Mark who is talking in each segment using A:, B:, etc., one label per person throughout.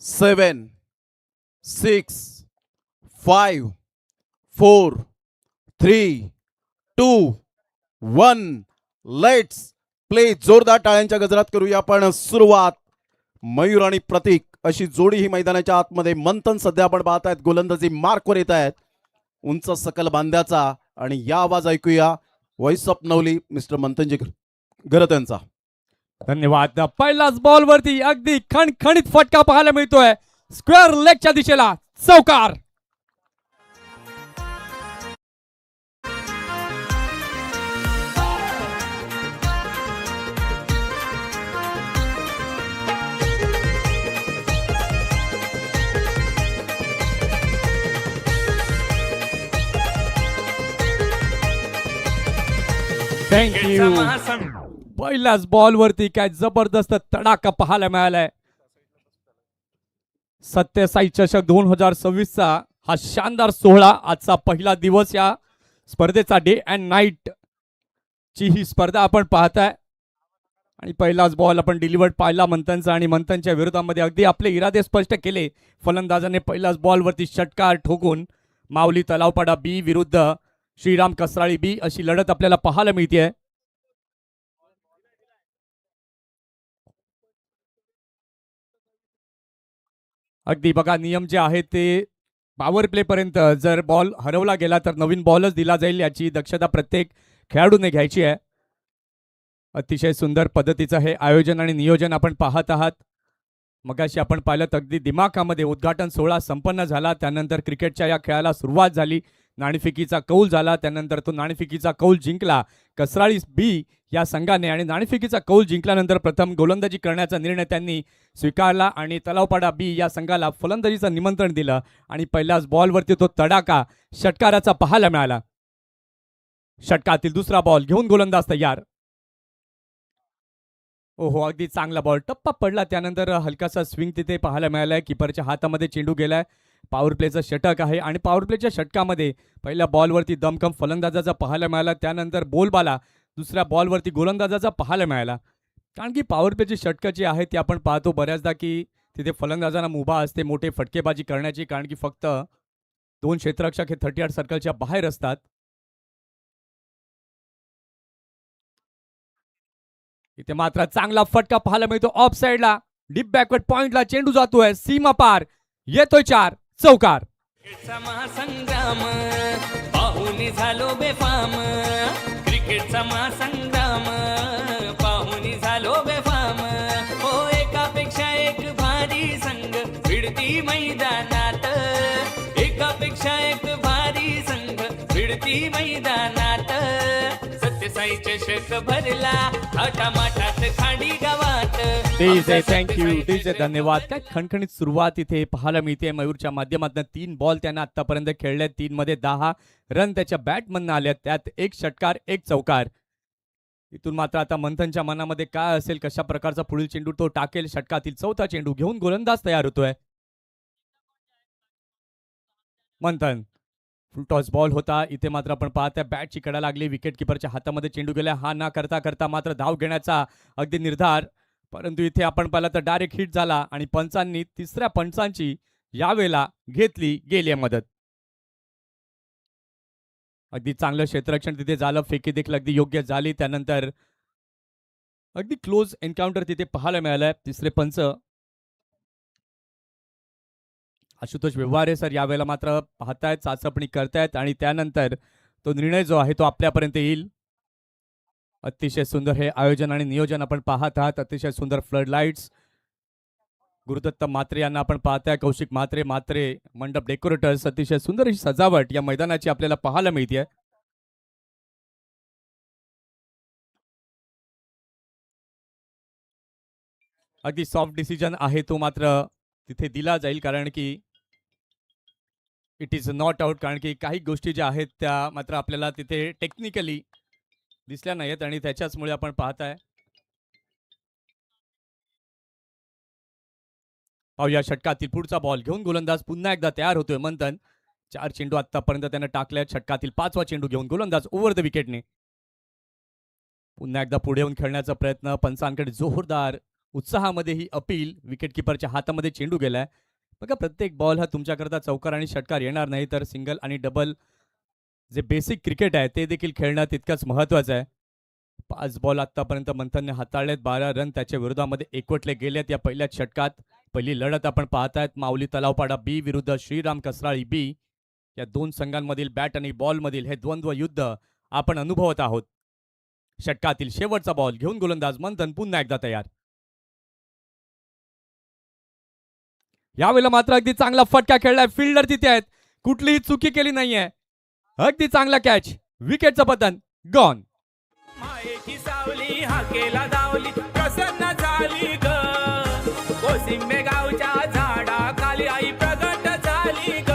A: 7 6 5 4 3 2 1 let's play. जोरदार टाळ्यांच्या गजरात करूया आपण सुरुवात. मयूर आणि प्रतीक अशी जोडी ही मैदानाच्या आतमध्ये. मंथन सध्या आपण पाहतायत गोलंदाजी मार्कवर येत आहेत उंच सकल बांध्याचा. आणि या आवाज ऐकूया voice of Navali mister मंथनजी Garat यांचा.
B: धन्यवाद. पहिलाच बॉल वरती अगदी खणखणीत फटका पाहायला मिळतोय. स्क्वेअर लेगच्या दिशेला चौकार. थँक्यू. पहिल्याच बॉल वरती काय जबरदस्त तडाखा पाहायला मिळालाय. सत्यसाई चषक 2026 चा हा शानदार सोहळा. आजचा पहिला दिवस या स्पर्धेचा डे अँड नाईट ची ही स्पर्धा आपण पाहताय. आणि पहिलाच बॉल आपण डिलिव्हर्ड पाहिला मंथनचा आणि मंथनच्या विरोधामध्ये अगदी आपले इरादे स्पष्ट केले. फलंदाजाने पहिल्याच बॉल वरती षटकार ठोकून माऊली तलावपाडा बी विरुद्ध श्रीराम कसराळी बी अशी लढत आपल्याला पाहायला मिळते. अगदी बघा नियम जे आहेत ते पॉवर प्ले पर्यंत जर बॉल हरवला गेला तर नवीन बॉलच दिला जाईल याची दक्षता प्रत्येक खेळाडूने घ्यायची आहे. अतिशय सुंदर पद्धतीचं हे आयोजन आणि नियोजन आपण पाहत आहात. मगाशी आपण पाहिलं अगदी दिमाखामध्ये उद्घाटन सोहळा संपन्न झाला. त्यानंतर क्रिकेटच्या या खेळाला सुरुवात झाली. नाणेफेकीचा कौल झाला. त्यानंतर तो नाणेफेकीचा कौल जिंकला कसराळी बी या संघाने. आणि नाणेफेकीचा कौल जिंकल्यानंतर प्रथम गोलंदाजी करण्याचा निर्णय त्यांनी स्वीकारला आणि तलावपाडा बी या संघाला फलंदाजीचं निमंत्रण दिलं. आणि पहिल्याच बॉलवरती तो तडाखा षटकाराचा पाहायला मिळाला. षटकातील दुसरा बॉल घेऊन गोलंदाज तयार. ओहो अगदी चांगला बॉल टप्पा पडला. त्यानंतर हलकासा स्विंग तिथे पाहायला मिळालाय. किपरच्या हातामध्ये चेंडू गेलाय. पॉवर प्लेचं षटक आहे आणि पॉवर प्लेच्या षटकामध्ये पहिल्या बॉलवरती दमखम फलंदाजाचा पाहायला मिळाला. त्यानंतर बोलबाला दुसऱ्या बॉलवरती गोलंदाजाचा पाहायला मिळाला. कारण की पॉवर प्लेची षटकं जी आहेत ती आपण पाहतो बऱ्याचदा की तिथे फलंदाजांना मुभा असते मोठे फटकेबाजी करण्याची. कारण की फक्त 2 क्षेत्ररक्षक हे 38 सर्कलच्या बाहेर असतात. इथे मात्र चांगला फटका पाहायला मिळतो ऑफ साइडला. डीप बॅकवर्ड पॉइंटला चेंडू जातोय सीमा पार. येतोय 4 चौकार.
C: क्रिकेटचा महासंग्राम पाहुणी झालो बेफाम. क्रिकेटचा महासंग्राम पाहुणी झालो बेफाम. हो एकापेक्षा एक भारी संघ भिडती मैदानात. एकापेक्षा एक भारी संघ भिडती मैदानात. सत्यसाई चषक भरला थाटामाटात खाडी गावात.
B: थँक्यू डीजे धन्यवाद. काय खणखणीत सुरुवात इथे पाहायला मिळते मयूरच्या माध्यमातून. 3 बॉल त्यांना आतापर्यंत खेळले. 3 मध्ये 10 रन त्याच्या बॅटमधनं आले. त्यात 1 षटकार 1 चौकार. इथून मात्र आता मंथनच्या मनामध्ये काय असेल कशा प्रकारचा पुढील चेंडू तो टाकेल. षटकातील चौथा चेंडू घेऊन गोलंदाज तयार होतोय. मंथन फुल टॉस बॉल होता. इथे मात्र आपण पाहताय बॅटची कडा लागली. विकेट किपरच्या हातामध्ये चेंडू गेला. हा ना करता करता मात्र धाव घेण्याचा अगदी निर्धार. परंतु इथे आपण पाहिलं तर डायरेक्ट हिट झाला आणि पंचांनी तिसऱ्या पंचांची यावेळेला घेतली गेली मदत. अगदी चांगलं क्षेत्ररक्षण तिथे झालं. फेकी देखील अगदी योग्य झाली. त्यानंतर अगदी क्लोज एन्काउंटर तिथे पाहायला मिळालंय. तिसरे पंच आशुतोष व्यवहारे सर यावेळेला मात्र पाहतायत चाचपणी करतायत आणि त्यानंतर तो निर्णय जो आहे तो आपल्यापर्यंत येईल. अतिशय सुंदर हे आयोजन आणि नियोजन आपण पाहत आहात. अतिशय सुंदर फ्लड लाईट्स. गुरुदत्त म्हात्रे यांना आपण पाहताय. कौशिक म्हात्रे मंडप डेकोरेटर्स. अतिशय सुंदर अशी सजावट या मैदानाची आपल्याला पाहायला मिळते. अगदी सॉफ्ट डिसिजन आहे तो मात्र तिथे दिला जाईल. कारण की इट इज नॉट आउट. कारण की काही गोष्टी ज्या आहेत त्या मात्र आपल्याला तिथे टेक्निकली दिसल्या नाहीत आणि त्याच्याचमुळे आपण पाहताय. पाहूया षटकातील पुढचा बॉल घेऊन गोलंदाज पुन्हा एकदा तयार होतोय मंथन. 4 चेंडू आतापर्यंत त्याने टाकले. षटकातील 5वा चेंडू घेऊन गोलंदाज ओव्हर द विकेटने. पुन्हा एकदा पुढे येऊन खेळण्याचा प्रयत्न. पंचांकडे जोरदार उत्साहामध्ये ही अपील विकेटकीपरच्या हातामध्ये चेंडू गेलाय. बघा प्रत्येक बॉल हा तुमच्याकरता चौकार आणि षटकार येणार नाही, तर सिंगल आणि डबल जे बेसिक क्रिकेट आहे ते देखील खेळणं तितकंच महत्त्वाचं आहे. 5 बॉल आतापर्यंत मंथनने हाताळलेत, 12 रन त्याच्या विरोधामध्ये एकवटले गेलेत या पहिल्याच षटकात. पहिली लढत आपण पाहतायत माऊली तलावपाडा बी विरुद्ध श्रीराम कसराळी बी. या दोन संघांमधील बॅट आणि बॉलमधील हे द्वंद्व युद्ध आपण अनुभवत आहोत. षटकातील शेवटचा बॉल घेऊन गोलंदाज मंथन पुन्हा एकदा तयार. यावेळेला मात्र अगदी चांगला फटका खेळलाय, फिल्डर तिथे आहेत, कुठलीही चुकी केली नाहीये. अगदी चांगला कॅच, विकेटचं पतन गॉन.
C: मायेची सावली हाकेला दावली प्रसन्न झाली ग. कोसिंबे गावच्या झाडाखाली आई प्रगट झाली ग.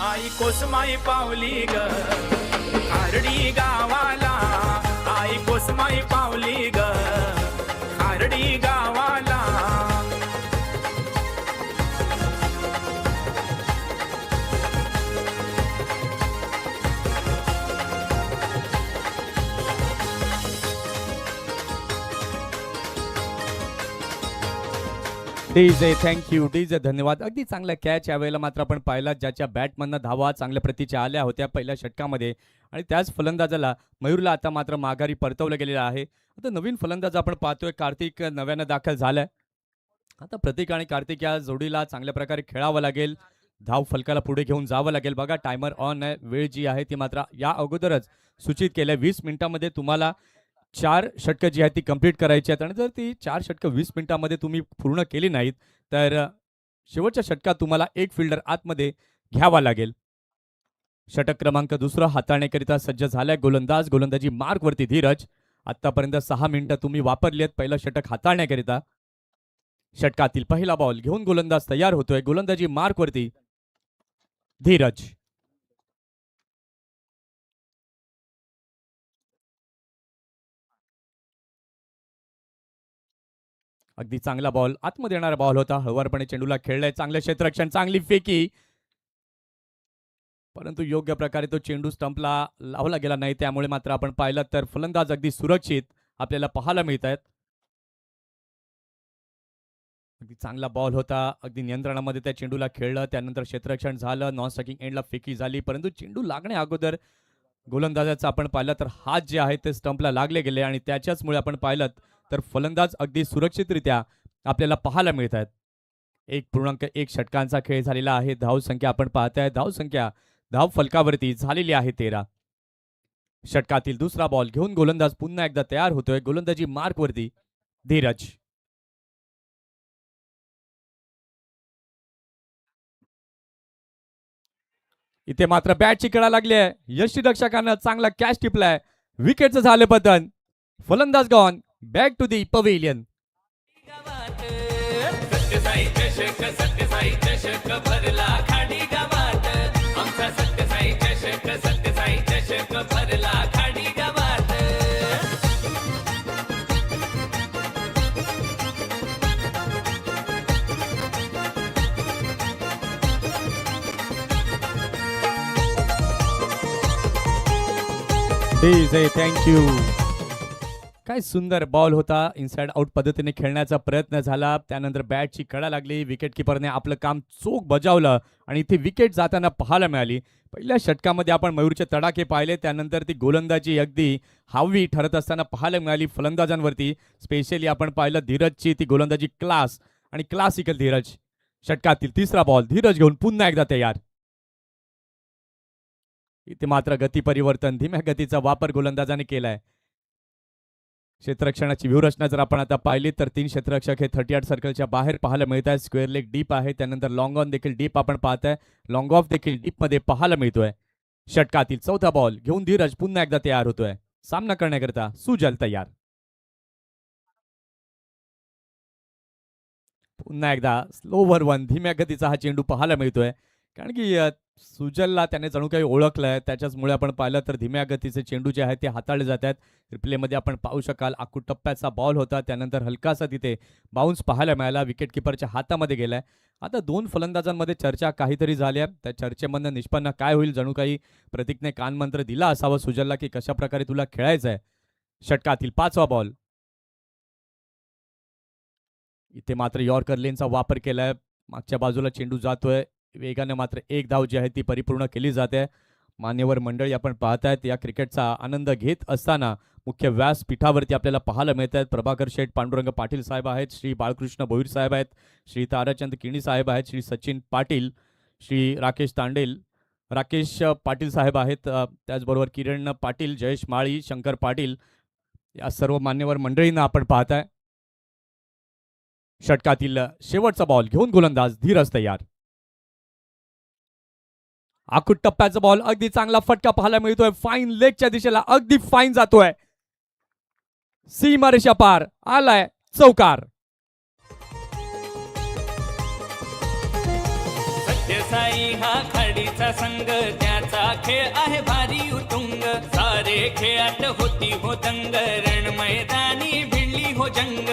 C: आई कोसमाई पावली ग खारडी गावाला. आई कोसमाई पावली ग खारडी गावाला.
B: डीजे थँक्यू, डीजे धन्यवाद. अगदी चांगला कॅच यावेळेला मात्र आपण पाहिला, ज्याच्या बॅटमधनं धावा चांगल्या प्रतीच्या आल्या होत्या पहिल्या षटकामध्ये आणि त्याच फलंदाजाला मयूरला आता मात्र माघारी परतवलं गेलेलं आहे. आता नवीन फलंदाज आपण पाहतोय, कार्तिक नव्यानं दाखल झालाय. आता प्रतीक आणि कार्तिक या जोडीला चांगल्या प्रकारे खेळावं लागेल, धाव फलकाला पुढे घेऊन जावं लागेल. बघा टायमर ऑन आहे, वेळ जी आहे ती मात्र या अगोदरच सूचित केलं. 20 मिनिटांमध्ये तुम्हाला 4 षटकं जी आहेत ती कंप्लीट करायची आहेत आणि जर ती 4 षटकं 20 मिनिटांमध्ये तुम्ही पूर्ण केली नाहीत तर शेवटच्या षटकात तुम्हाला एक फिल्डर आतमध्ये घ्यावा लागेल. षटक क्रमांक 2 हाताळण्याकरिता सज्ज झालाय गोलंदाज. गोलंदाजी मार्कवरती धीरज. आतापर्यंत 6 मिनिटं तुम्ही वापरली आहेत पहिलं षटक हाताळण्याकरिता. षटकातील पहिला बॉल घेऊन गोलंदाज तयार होतोय. गोलंदाजी मार्कवरती धीरज. अगदी चांगला बॉल, आतमध्ये येणारा बॉल होता. हळुवारपणे चेंडूला खेळलाय, चांगलं क्षेत्ररक्षण, चांगली फेकी, परंतु योग्य प्रकारे तो चेंडू स्टंपला लावला गेला नाही. त्यामुळे मात्र आपण पाहिलं तर फलंदाज अगदी सुरक्षित आपल्याला पाहायला मिळत आहेत. अगदी चांगला बॉल होता, अगदी नियंत्रणामध्ये त्या चेंडूला खेळलं, त्यानंतर क्षेत्ररक्षण झालं, नॉन स्ट्रायकिंग एंडला फेकी झाली, परंतु चेंडू लागण्या अगोदर गोलंदाजाचं आपण पाहिलं तर हात जे आहेत ते स्टंपला लागले गेले आणि त्याच्याचमुळे आपण पाहिलं तर फलंदाज अगदी सुरक्षितरित्या आपल्याला पाहायला मिळत आहेत. 1.1 षटकांचा खेळ झालेला आहे. धाव संख्या आपण पाहताय, धाव फलकावरती झालेली आहे 13. षटकातील दुसरा बॉल घेऊन गोलंदाज पुन्हा एकदा तयार होतोय. गोलंदाजी मार्कवरती धीरज. इथे मात्र बॅटची कळा लागली आहे. यष्टीरक्षकानं चांगला कॅच टिपलाय, विकेटचं झालं पतन. फलंदाज gone, back to the pavilion.
C: गावात सत्यसाई चषक सत्यसाई चषक भरला खाडी गावात. आमचा सत्यसाई चषक भरला खाडी गावात.
B: DJ thank you. काय सुंदर बॉल होता, इनसाइड आउट पद्धतीने खेळण्याचा प्रयत्न झाला, त्यानंतर बॅटची कडा लागली, विकेट किपरने आपलं काम चोख बजावलं आणि इथे विकेट जाताना पाहायला मिळाली. पहिल्या षटकामध्ये आपण मयूरचे तडाखे पाहिले, त्यानंतर ती गोलंदाजी अगदी हावी ठरत असताना पाहायला मिळाली फलंदाजांवरती. स्पेशली आपण पाहिलं धीरजची ती गोलंदाजी क्लास आणि क्लासिकल धीरज. षटकातील तिसरा बॉल धीरज घेऊन पुन्हा एकदा तयार. इथे मात्र गती परिवर्तन, धीम्या गतीचा वापर गोलंदाजाने केलाय. क्षेत्ररक्षणाची व्यूहरचना जर आपण आता पाहिली तर 3 क्षेत्ररक्षक हे 38 सर्कलच्या बाहेर पाहायला मिळत आहेत. स्क्वेअर लेग डीप आहे, त्यानंतर लॉंग ऑन देखील डीप आपण पाहताय, लॉंग ऑफ देखील डीप मध्ये पाहायला मिळतोय. षटकातील चौथा बॉल घेऊन धीरज पुन्हा एकदा तयार होतोय. सामना करण्याकरिता सुजल तयार. पुन्हा एकदा स्लोवर वन, धीम्या गतीचा हा चेंडू पाहायला मिळतोय, कारण की सुजलला त्याने जणू काही ओळखलंय. त्याच्याचमुळे आपण पाहिलं तर धीम्या गतीचे चेंडू जे आहेत ते हाताळले जात आहेत. रिप्लेमध्ये आपण पाहू शकाल आखूड टप्प्याचा बॉल होता, त्यानंतर हलकासा तिथे बाउन्स पाहायला मिळाला, विकेट किपरच्या हातामध्ये गेलाय. आता 2 फलंदाजांमध्ये चर्चा काहीतरी झाल्या, त्या चर्चेमधनं निष्पन्न काय होईल, जणू काही प्रतीकने कानमंत्र दिला असावं सुजलला की कशा प्रकारे तुला खेळायचं आहे. षटकातील 5वा बॉल इथे मात्र यॉर्कर लेनचा वापर केलाय. मागच्या बाजूला चेंडू जातोय वेगाने, मात्र एक धाव जी आहे ती परिपूर्ण केली जाते. मान्यवर मंडळी आपण पाहतायत या क्रिकेटचा आनंद घेत असताना मुख्य व्यासपीठावरती आपल्याला पाहायला मिळत आहेत प्रभाकर शेठ पांडुरंग पाटील साहेब आहेत, श्री बाळकृष्ण भोईर साहेब आहेत, श्री ताराचंद किणी साहेब आहेत, श्री सचिन पाटील, श्री राकेश तांडेल, राकेश पाटील साहेब आहेत, त्याचबरोबर किरण पाटील, जयेश माळी, शंकर पाटील या सर्व मान्यवर मंडळींना आपण पाहताय. षटकातील शेवटचा बॉल घेऊन गोलंदाज धीरज तयार. आखूट टप्प्याचा बॉल, अगदी चांगला फटका पाहायला मिळतोय. फाईन लेगच्या दिशेला अगदी फाईन जातोय. सीमारेषा पार आलाय चौकार.
C: सत्यसाई हा खाडीचा संघ, त्याचा खेळ आहे भारी उतुंग. सारे खेळात होती हो दंग, रण मैदानी भिडली हो जंग.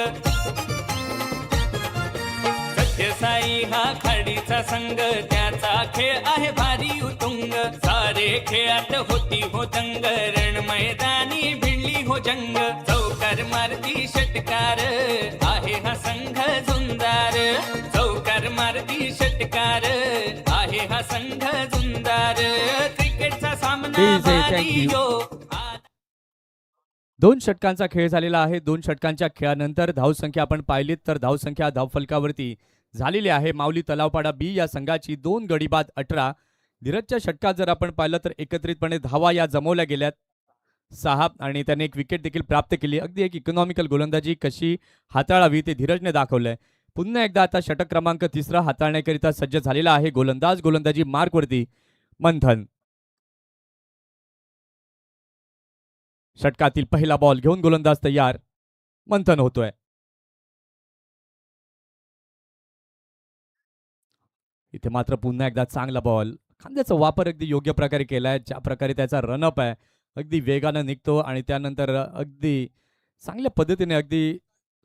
C: सत्यसाई हा खाडीचा संघ, त्याचा खेळ आहे भारी उतुंग. सारे खेळात होती हो दंग, रण मैदानी भिडली हो जंग. चौकार मारती षटकार आहे हा संघ झुंजार. चौकार मारती षटकार आहे हा संघ झुंजार. क्रिकेटचा सामना
B: Please say thank
C: भारी
B: you.
C: यो.
B: 2 षटकांचा खेळ झालेला आहे. 2 षटकांच्या खेळानंतर धावसंख्या आपण पाहिलीत तर धावसंख्या धावफलकावरती झालेली आहे. माऊली तलावपाडा बी या संघाची 2 गडी बाद 18. धीरजच्या षटकात जर आपण पाहिलं तर एकत्रितपणे धावा या जमवल्या गेल्यात 6 आणि त्याने एक विकेट देखील प्राप्त केली. अगदी एक इकॉनॉमिकल गोलंदाजी कशी हाताळावी ते धीरजने दाखवलंय. पुन्हा एकदा आता षटक क्रमांक 3 हाताळण्याकरिता सज्ज झालेला आहे गोलंदाज. गोलंदाजी मार्कवरती मंथन. षटकातील पहिला बॉल घेऊन गोलंदाज तयार. मंथन होतोय. इथे मात्र पुन्हा एकदा चांगला बॉल, खांद्याचा वापर अगदी योग्य प्रकारे केलाय. ज्या प्रकारे त्याचा रनअप आहे अगदी वेगानं निघतो आणि त्यानंतर अगदी चांगल्या पद्धतीने अगदी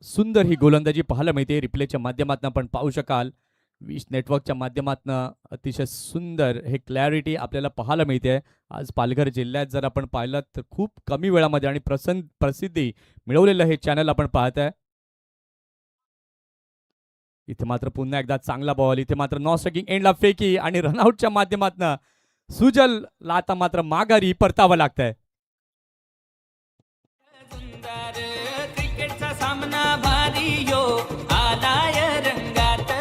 B: सुंदर ही गोलंदाजी पाहायला मिळते. रिप्लेच्या माध्यमातून आपण पाहू शकाल. विश नेटवर्कच्या माध्यमातून अतिशय सुंदर हे क्लॅरिटी आपल्याला पाहायला मिळते. आज पालघर जिल्ह्यात जर आपण पाहिलं तर खूप कमी वेळामध्ये आणि प्रसिद्धी मिळवलेलं हे चॅनल आपण पाहत आहे. इथे मात्र पुन्हा एकदा चांगला बॉल. इथे मात्र नॉन स्ट्रायकिंग एंडला फेकी आणि रनआउटच्या माध्यमातून सुजलला आता मात्र माघारी परतावं लागतंय.
C: झुंजार. क्रिकेटचा सामना भारी यो आलाय रंगात.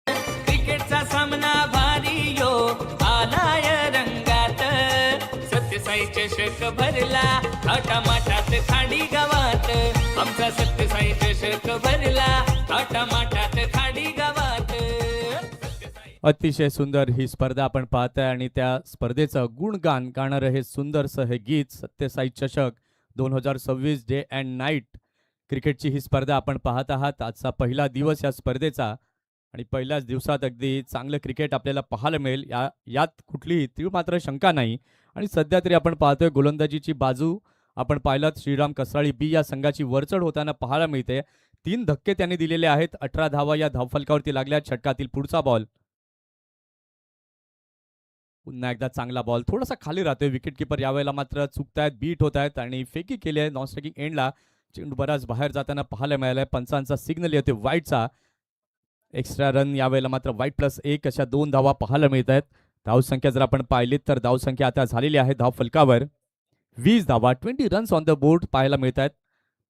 C: क्रिकेटचा सामना भारी यो आलाय रंगात. सत्यसाई चषक भरला थाटामाटात खाडी गावात. आमचा सत्यसाई चषक भरला थाटामाटात खाडी गावात.
B: अतिशय सुंदर ही स्पर्धा आपण पाहताय आणि त्या स्पर्धेचं गुणगान गाणारं हे सुंदरसं हे गीत सत्यसाई चषक 2026 डे अँड नाईट क्रिकेटची ही स्पर्धा आपण पाहत आहात. आजचा पहिला दिवस या स्पर्धेचा आणि पहिल्याच दिवसात अगदी चांगलं क्रिकेट आपल्याला पाहायला मिळेल यात कुठलीही तीळ मात्र शंका नाही. आणि सध्या तरी आपण पाहतोय गोलंदाजीची बाजू आपण पाहिलात श्रीराम कसराळी बी या संघाची वरचढ होताना पाहायला मिळते. 3 धक्के त्यांनी दिलेले आहेत. 18 धावा या धावफलकावरती लागल्या. षटकातील पुढचा बॉल. पुन्हा एकदा चांगला बॉल, थोडासा खाली राहतोय. विकेट किपर यावेळेला मात्र चुकतायत, बीट होत आहेत आणि फेकी केली आहे. नॉन स्ट्रायकिंग एंडला चेंडू बराच बाहेर जाताना पाहायला मिळालाय. पंचांचा सिग्नल येतोय वाईटचा. एक्स्ट्रा रन यावेळेला मात्र वाईट +1 अशा 2 धावा पाहायला मिळत आहेत. धावसंख्या जर आपण पाहिलीत तर धावसंख्या आता झालेली आहे धावफलकावर 20 धावा. 20 रन्स ऑन द बोर्ड पाहायला मिळत आहेत.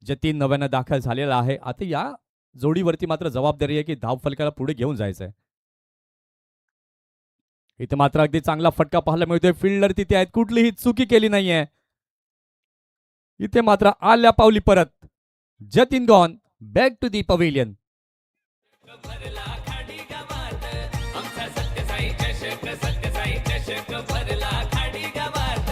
B: जतीन नव्यानं दाखल झालेला आहे. आता या जोडीवरती मात्र जबाबदारी आहे की धावफलकाला पुढे घेऊन जायचंय. इथे मात्र अगदी चांगला फटका पाहायला मिळतोय. फिल्डर तिथे आहेत, कुठलीही चुकी केली नाहीये. इथे मात्र आल्या पावली परत. Jatin gone back to the pavilion.
C: भरला खाडी गावात. आमचा सत्यसाई चषक, सत्यसाई चषक भरला खाडी गावात.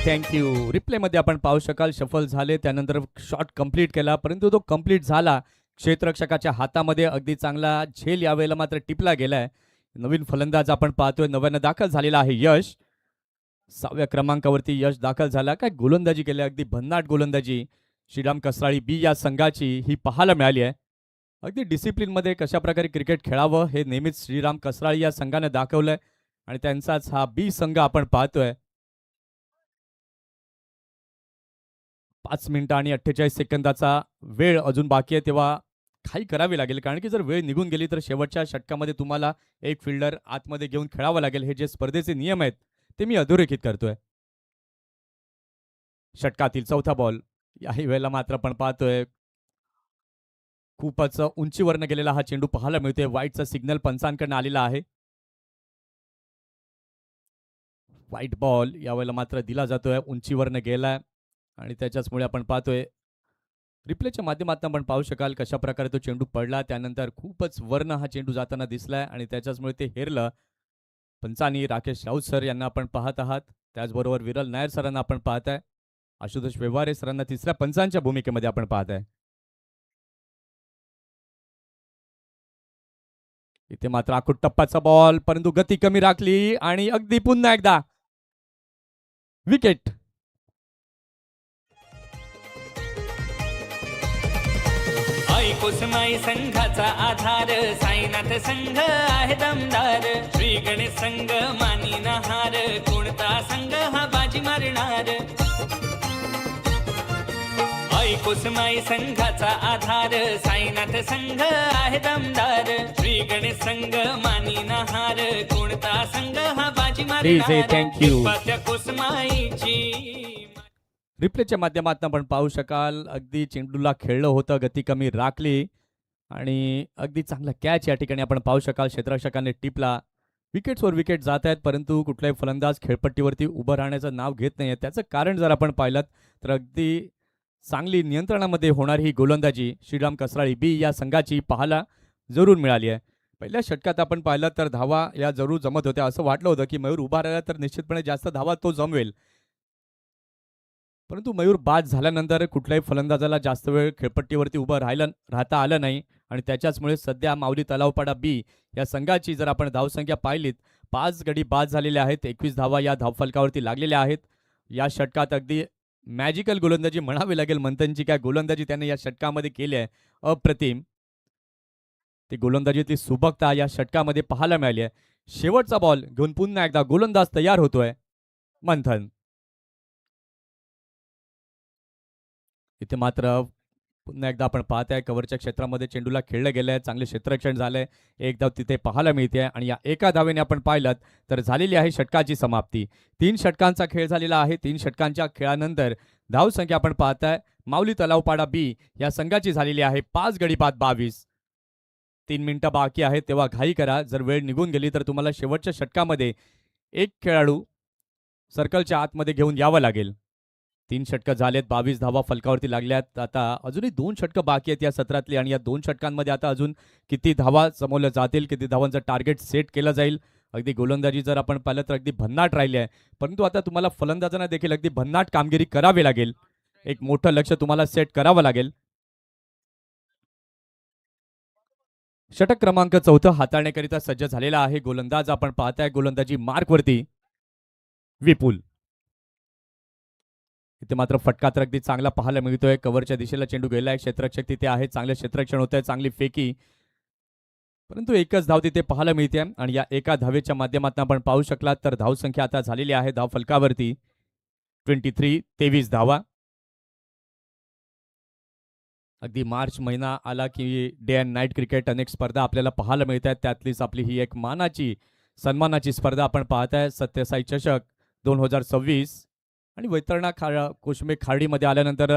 B: थँक्यू. रिप्ले मध्ये आपण पाहू शकाल शफल झाले, त्यानंतर शॉट कंप्लीट केला, परंतु तो कंप्लीट झाला क्षेत्ररक्षकाच्या हातामध्ये. अगदी चांगला झेल यावेळेला मात्र टिपला गेलाय. नवीन फलंदाज आपण पाहतोय, नव्यानं दाखल झालेला आहे यश. 6व्या क्रमांकावरती यश दाखल झाला. काय गोलंदाजी केली, अगदी भन्नाट गोलंदाजी श्रीराम कसराळी बी या संघाची ही पाहायला मिळाली आहे. अगदी डिसिप्लिनमध्ये कशा प्रकारे क्रिकेट खेळावं हे नेहमीच श्रीराम कसराळी या संघाने दाखवलंय आणि त्यांचाच हा बी संघ आपण पाहतोय. 5 मिनिटं आणि 48 सेकंदाचा वेळ अजून बाकी आहे, तेव्हा काही करावी लागेल, कारण की जर वेळ निघून गेली तर शेवटच्या षटकामध्ये तुम्हाला एक फिल्डर आतमध्ये घेऊन खेळावं लागेल. हे जे स्पर्धेचे नियम आहेत ते मी अधोरेखित करतोय. षटकातील चौथा बॉल याही वेळेला मात्र आपण पाहतोय खूपच उंचीवरनं गेलेला हा चेंडू पाहायला मिळतोय. वाईटचा सिग्नल पंचांकडनं आलेला आहे. व्हाईट बॉल यावेळेला मात्र दिला जातोय, उंचीवरनं गेलाय आणि त्याच्याचमुळे आपण पाहतोय रिप्लेच्या माध्यमातून आपण पाहू शकाल कशा प्रकारे तो चेंडू पडला. त्यानंतर खूपच वरनं हा चेंडू जाताना दिसलाय आणि त्याच्याचमुळे ते हेरलं. पंचानी राकेश राऊत सर यांना आपण पाहत आहात, त्याचबरोबर विरल नायर सरांना आपण पाहताय, आशुतोष व्यवहारे सरांना तिसऱ्या पंचांच्या भूमिकेमध्ये आपण पाहताय. इथे मात्र आखूड टप्पाचा बॉल, परंतु गती कमी राखली आणि अगदी पुन्हा एकदा विकेट.
C: कुसमाई संघाचा आधार, साईनाथ संघ आहे दमदार, श्री गणेश संघ मानी नहार, कोणता संघ हा बाजी मारणार. कुसमाई संघाचा आधार, साईनाथ संघ आहे दमदार, श्री गणेश संघ मानी नहार, कोणता संघ हा बाजी मारणार.
B: Thank you.
C: कुसमाईची
B: रिप्लेच्या माध्यमातून आपण पाहू शकाल अगदी चेंडूला खेळलं होतं, गती कमी राखली आणि अगदी चांगला कॅच या ठिकाणी आपण पाहू शकाल. क्षेत्ररक्षकाने टिपला. विकेट्सवर विकेट जात आहेत, परंतु कुठलाही फलंदाज खेळपट्टीवरती उभं राहण्याचं नाव घेत नाही. त्याचं कारण जर आपण पाहिलं तर अगदी चांगली नियंत्रणामध्ये होणारी ही गोलंदाजी श्रीराम कसराळी बी या संघाची पाहायला जरूर मिळाली आहे. पहिल्या षटकात आपण पाहिलं तर धावा या जरूर जमत होत्या. असं वाटलं होतं की मयूर उभा राहिला तर निश्चितपणे जास्त धावा तो जमवेल, परंतु मयूर बाद झाल्यानंतर कुठल्याही फलंदाजाला जास्त वेळ खेळपट्टीवरती उभं राहता आलं नाही आणि त्याच्याचमुळे सध्या माऊली तलावपाडा बी या संघाची जर आपण धावसंख्या पाहिलीत 5 गडी बाद झालेले आहेत. 21 धावा या धावफलकावरती लागलेल्या आहेत. या षटकात अगदी मॅजिकल गोलंदाजी म्हणावी लागेल. मंथनची काय गोलंदाजी त्याने या षटकामध्ये केली आहे, अप्रतिम. ती गोलंदाजीतली सुबकता या षटकामध्ये पाहायला मिळाली आहे. शेवटचा बॉल घेऊन पुन्हा एकदा गोलंदाज तयार होतोय मंथन. इथे मात्र पुन्हा एकदा आपण पाहताय कव्हरच्या क्षेत्रामध्ये चेंडूला खेळलं गेलंय, चांगले क्षेत्ररक्षण झालंय, एक धाव तिथे पाहायला मिळते आणि या एका धावेने आपण पाहिलं तर झालेली आहे षटकाची समाप्ती. 3 षटकांचा खेळ झालेला आहे. 3 षटकांच्या खेळानंतर धावसंख्या आपण पाहताय माऊली तलावपाडा बी या संघाची झालेली आहे 5 गडी बाद 22. 3 मिनिटं बाकी आहेत, तेव्हा घाई करा. जर वेळ निघून गेली तर तुम्हाला शेवटच्या षटकामध्ये एक खेळाडू सर्कलच्या आतमध्ये घेऊन यावं लागेल. 3 षटकं झालेत, 22 धावा फलकावरती लागल्यात. आता अजूनही 2 षटकं बाकी आहेत या सत्रातली आणि या 2 षटकांमध्ये आता अजून किती धावा जमवल्या जातील, किती धावांचं टार्गेट सेट केलं जाईल. अगदी गोलंदाजी जर आपण पाहिलं तर अगदी भन्नाट राहिली आहे, परंतु आता तुम्हाला फलंदाजांना देखील अगदी भन्नाट कामगिरी करावी लागेल. एक मोठं लक्ष तुम्हाला सेट करावं लागेल. षटक क्रमांक 4 हाताळण्याकरिता सज्ज झालेला आहे. गोलंदाज आपण पाहताय गोलंदाजी मार्कवरती विपुल. इथे मात्र फटका तर अगदी चांगला पाहायला मिळतोय. कव्हरच्या दिशेला चेंडू गेलाय, क्षेत्ररक्षक तिथे आहे, चांगले क्षेत्ररक्षण होत आहे, चांगली फेकी, परंतु एकच धाव तिथे पाहायला मिळते आणि या एका धावेच्या माध्यमातून आपण पाहू शकलात तर धावसंख्या आता झालेली आहे धाव फलकावरती 23 धावा. अगदी मार्च महिना आला की डे अँड नाईट क्रिकेट अनेक स्पर्धा आपल्याला पाहायला मिळत आहेत. त्यातलीच आपली ही एक सन्मानाची स्पर्धा आपण पाहताय, सत्यसाई चषक 2026. आणि वैतरणा कोशमे खार्डीमध्ये आल्यानंतर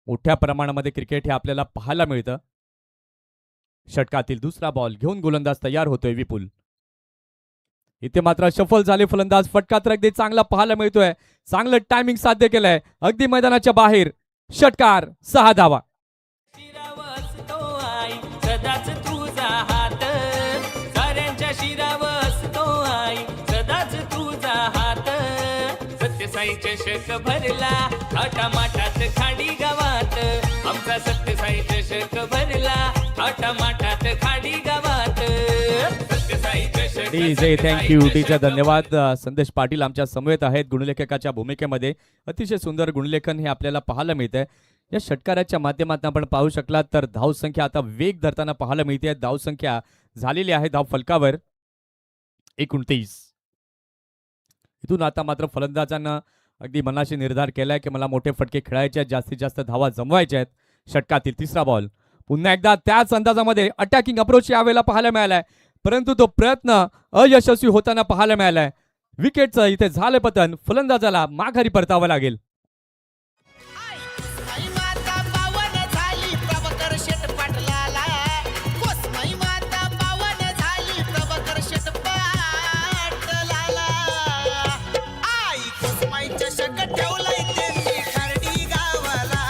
B: मोठ्या प्रमाणामध्ये क्रिकेट हे आपल्याला पाहायला मिळतं. षटकातील दुसरा बॉल घेऊन गोलंदाज तयार होतोय विपुल. इथे मात्र शफल झाले फलंदाज. फटका तर अगदी चांगला पाहायला मिळतोय, चांगलं टायमिंग साध्य केलंय अगदी मैदानाच्या बाहेर. षटकार 6 धावा.
C: सदाच तुझा हात, साऱ्यांच्या शिरावस तो आई, सदाच तुझा हात. सत्यसाई चषक भरला थाटामाटात खाडी गावात, आमचा सत्यसाई चषक भरला थाटामाटात खाडी गावात. सत्यसाई चषक.
B: डीजे थँक्यू डीजे धन्यवाद. संदेश पाटील आमच्या समवेत आहेत गुणलेखकाच्या भूमिकेमध्ये. अतिशय सुंदर गुणलेखन हे आपल्याला पाहायला मिळतंय. या षटकाराच्या माध्यमातून आपण पाहू शकलात तर धावसंख्या आता वेग धरताना पाहायला मिळते. धावसंख्या झालेली आहे धाव फलकावर 29. इथून आता मात्र फलंदाजांना अगदी मनाशी निर्धार केलाय की मला मोठे फटके खेळायचे आहेत, जास्तीत जास्त धावा जमवायच्या आहेत. षटकातील तिसरा बॉल पुन्हा एकदा त्याच अंदाजामध्ये अटॅकिंग अप्रोच यावेळेला पाहायला मिळालाय, परंतु तो प्रयत्न अयशस्वी होताना पाहायला मिळालाय. विकेटचं इथे झालं पतन. फलंदाजाला माघारी परतावं लागेल.
D: कोसमाई माता पावन झाली प्रभाकर शेट पाटलाला. कोसमाई माता पावन झाली प्रभाकर शेट पाटलाला. आई कोसमाई चषक ठेवलाय त्यांनी खर्डी गावाला.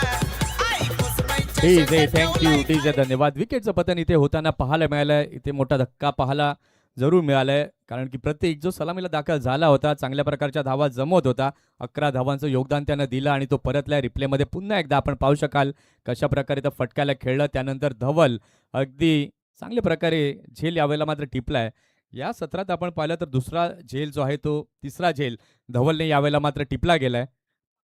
D: आई कोसमाई
B: डीजे
D: चषक
B: थँक्यू
D: ठेवलाय
B: डीजे धन्यवाद. विकेटचं पतन इथे होताना पाहायला मिळालंय. इथे मोठा धक्का पाहायला जरूर मिळालाय, कारण की प्रत्येक जो सलामीला दाखल झाला होता चांगल्या प्रकारच्या धावा जमवत होता. 11 धावांचं योगदान त्यानं दिलं आणि तो परतल्या. रिप्लेमध्ये पुन्हा एकदा आपण पाहू शकाल कशा प्रकारे तो फटक्याला खेळलं. त्यानंतर धवल अगदी चांगल्या प्रकारे झेल यावेळेला मात्र टिपलाय. या सत्रात आपण पाहिलं तर दुसरा झेल जो आहे तो तिसरा झेल धवलने यावेळेला मात्र टिपला गेलाय.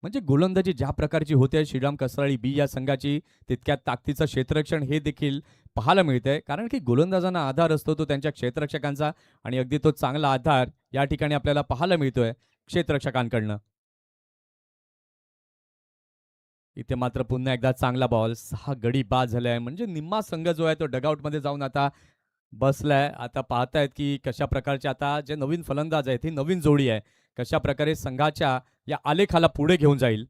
B: म्हणजे गोलंदाजी ज्या प्रकारची होते श्रीराम कसराळी बी या संघाची, तितक्या ताकदीचं क्षेत्ररक्षण हे देखील पाहायला मिळतंय. कारण की गोलंदाजांना आधार असतो तो त्यांच्या क्षेत्ररक्षकांचा, आणि अगदी तो चांगला आधार या ठिकाणी आपल्याला पाहायला मिळतोय क्षेत्ररक्षकांकडनं. इथे मात्र पुन्हा एकदा चांगला बॉल. 6 गडी बाद झालाय. म्हणजे निम्मा संघ जो आहे तो डगआउटमध्ये जाऊन आता बसलाय. आता पाहतायत की कशा प्रकारचे आता जे नवीन फलंदाज आहेत ही नवीन जोडी आहे, कशा प्रकारे संघाच्या या आलेखाला पुढे घेऊन जाईल.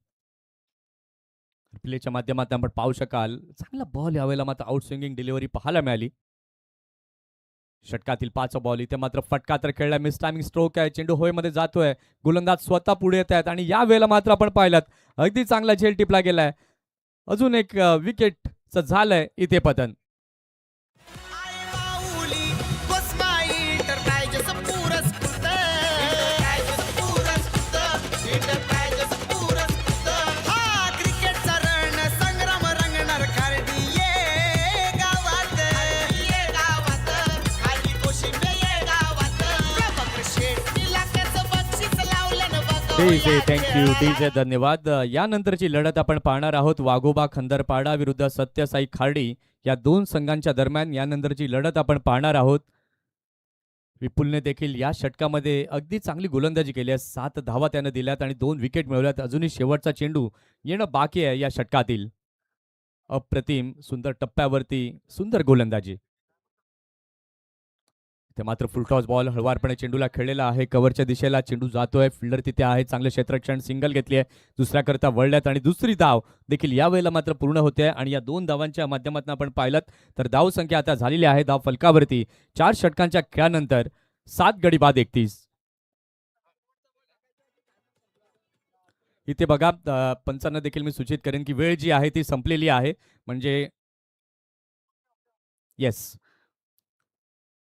B: प्लेच्या माध्यमातून आपण पाहू शकाल चांगला बॉल यावेळेला मात्र आउट स्विंगिंग डिलिव्हरी पाहायला मिळाली. षटकातील 5 बॉल. इथे मात्र फटका तर खेळला. मिस टायमिंग स्ट्रोक आहे. चेंडू होयमध्ये जातोय. गोलंदाज स्वतः पुढे येत आहेत आणि या वेळेला मात्र आपण पाहिलं अगदी चांगला झेल टिपला गेलाय. अजून एक विकेटचं झालंय इथे पतन.
D: आई माऊली कोसमाई एंटरप्राइजेस पुरस्कृत. एंटरप्राइजेस पुरस्कृत. एंटरप्राइजेस पुरस्कृत. हा क्रिकेटचा रण संग्राम रंगणार खर्डी ये गावात. ये गावात. खाली कोशिंबे ये गावात. प्रभाकर शेट इलाक्याचं बक्षीस लावलं न बघ.
B: डीजे थँक्यू डीजे धन्यवाद. यानंतरची लढत आपण पाहणार आहोत वाघोबा खंदरपाडा विरुद्ध सत्यसाई खार्डी या दोन संघांच्या दरम्यान. यानंतरची लढत आपण पाहणार आहोत. विपुलने देखील या षटकामध्ये अगदी चांगली गोलंदाजी केली आहे. 7 धावा त्यानं दिल्यात आणि 2 विकेट मिळवल्यात. अजूनही शेवटचा चेंडू येणं बाकी आहे या षटकातील. अप्रतिम सुंदर टप्प्यावरती सुंदर गोलंदाजी. ते मात्र फुलटॉस बॉल हळवारपणे चेंडूला खेळलेला आहे. कव्हरच्या दिशेला चेंडू जातोय. फिल्डर तिथे आहे. चांगले क्षेत्ररक्षण. सिंगल घेतली आहे. दुसऱ्याकरता वळल्यात आणि दुसरी धाव देखील यावेळेला मात्र पूर्ण होते. आणि या 2 धावांच्या माध्यमातून आपण पाहिलं तर धाव संख्या आता झालेली आहे धाव फलकावरती 4 षटकांच्या खेळानंतर 7 गडी बाद 31. इथे बघा पंचांना देखील मी सूचित करेन की वेळ जी आहे ती संपलेली आहे. म्हणजे येस,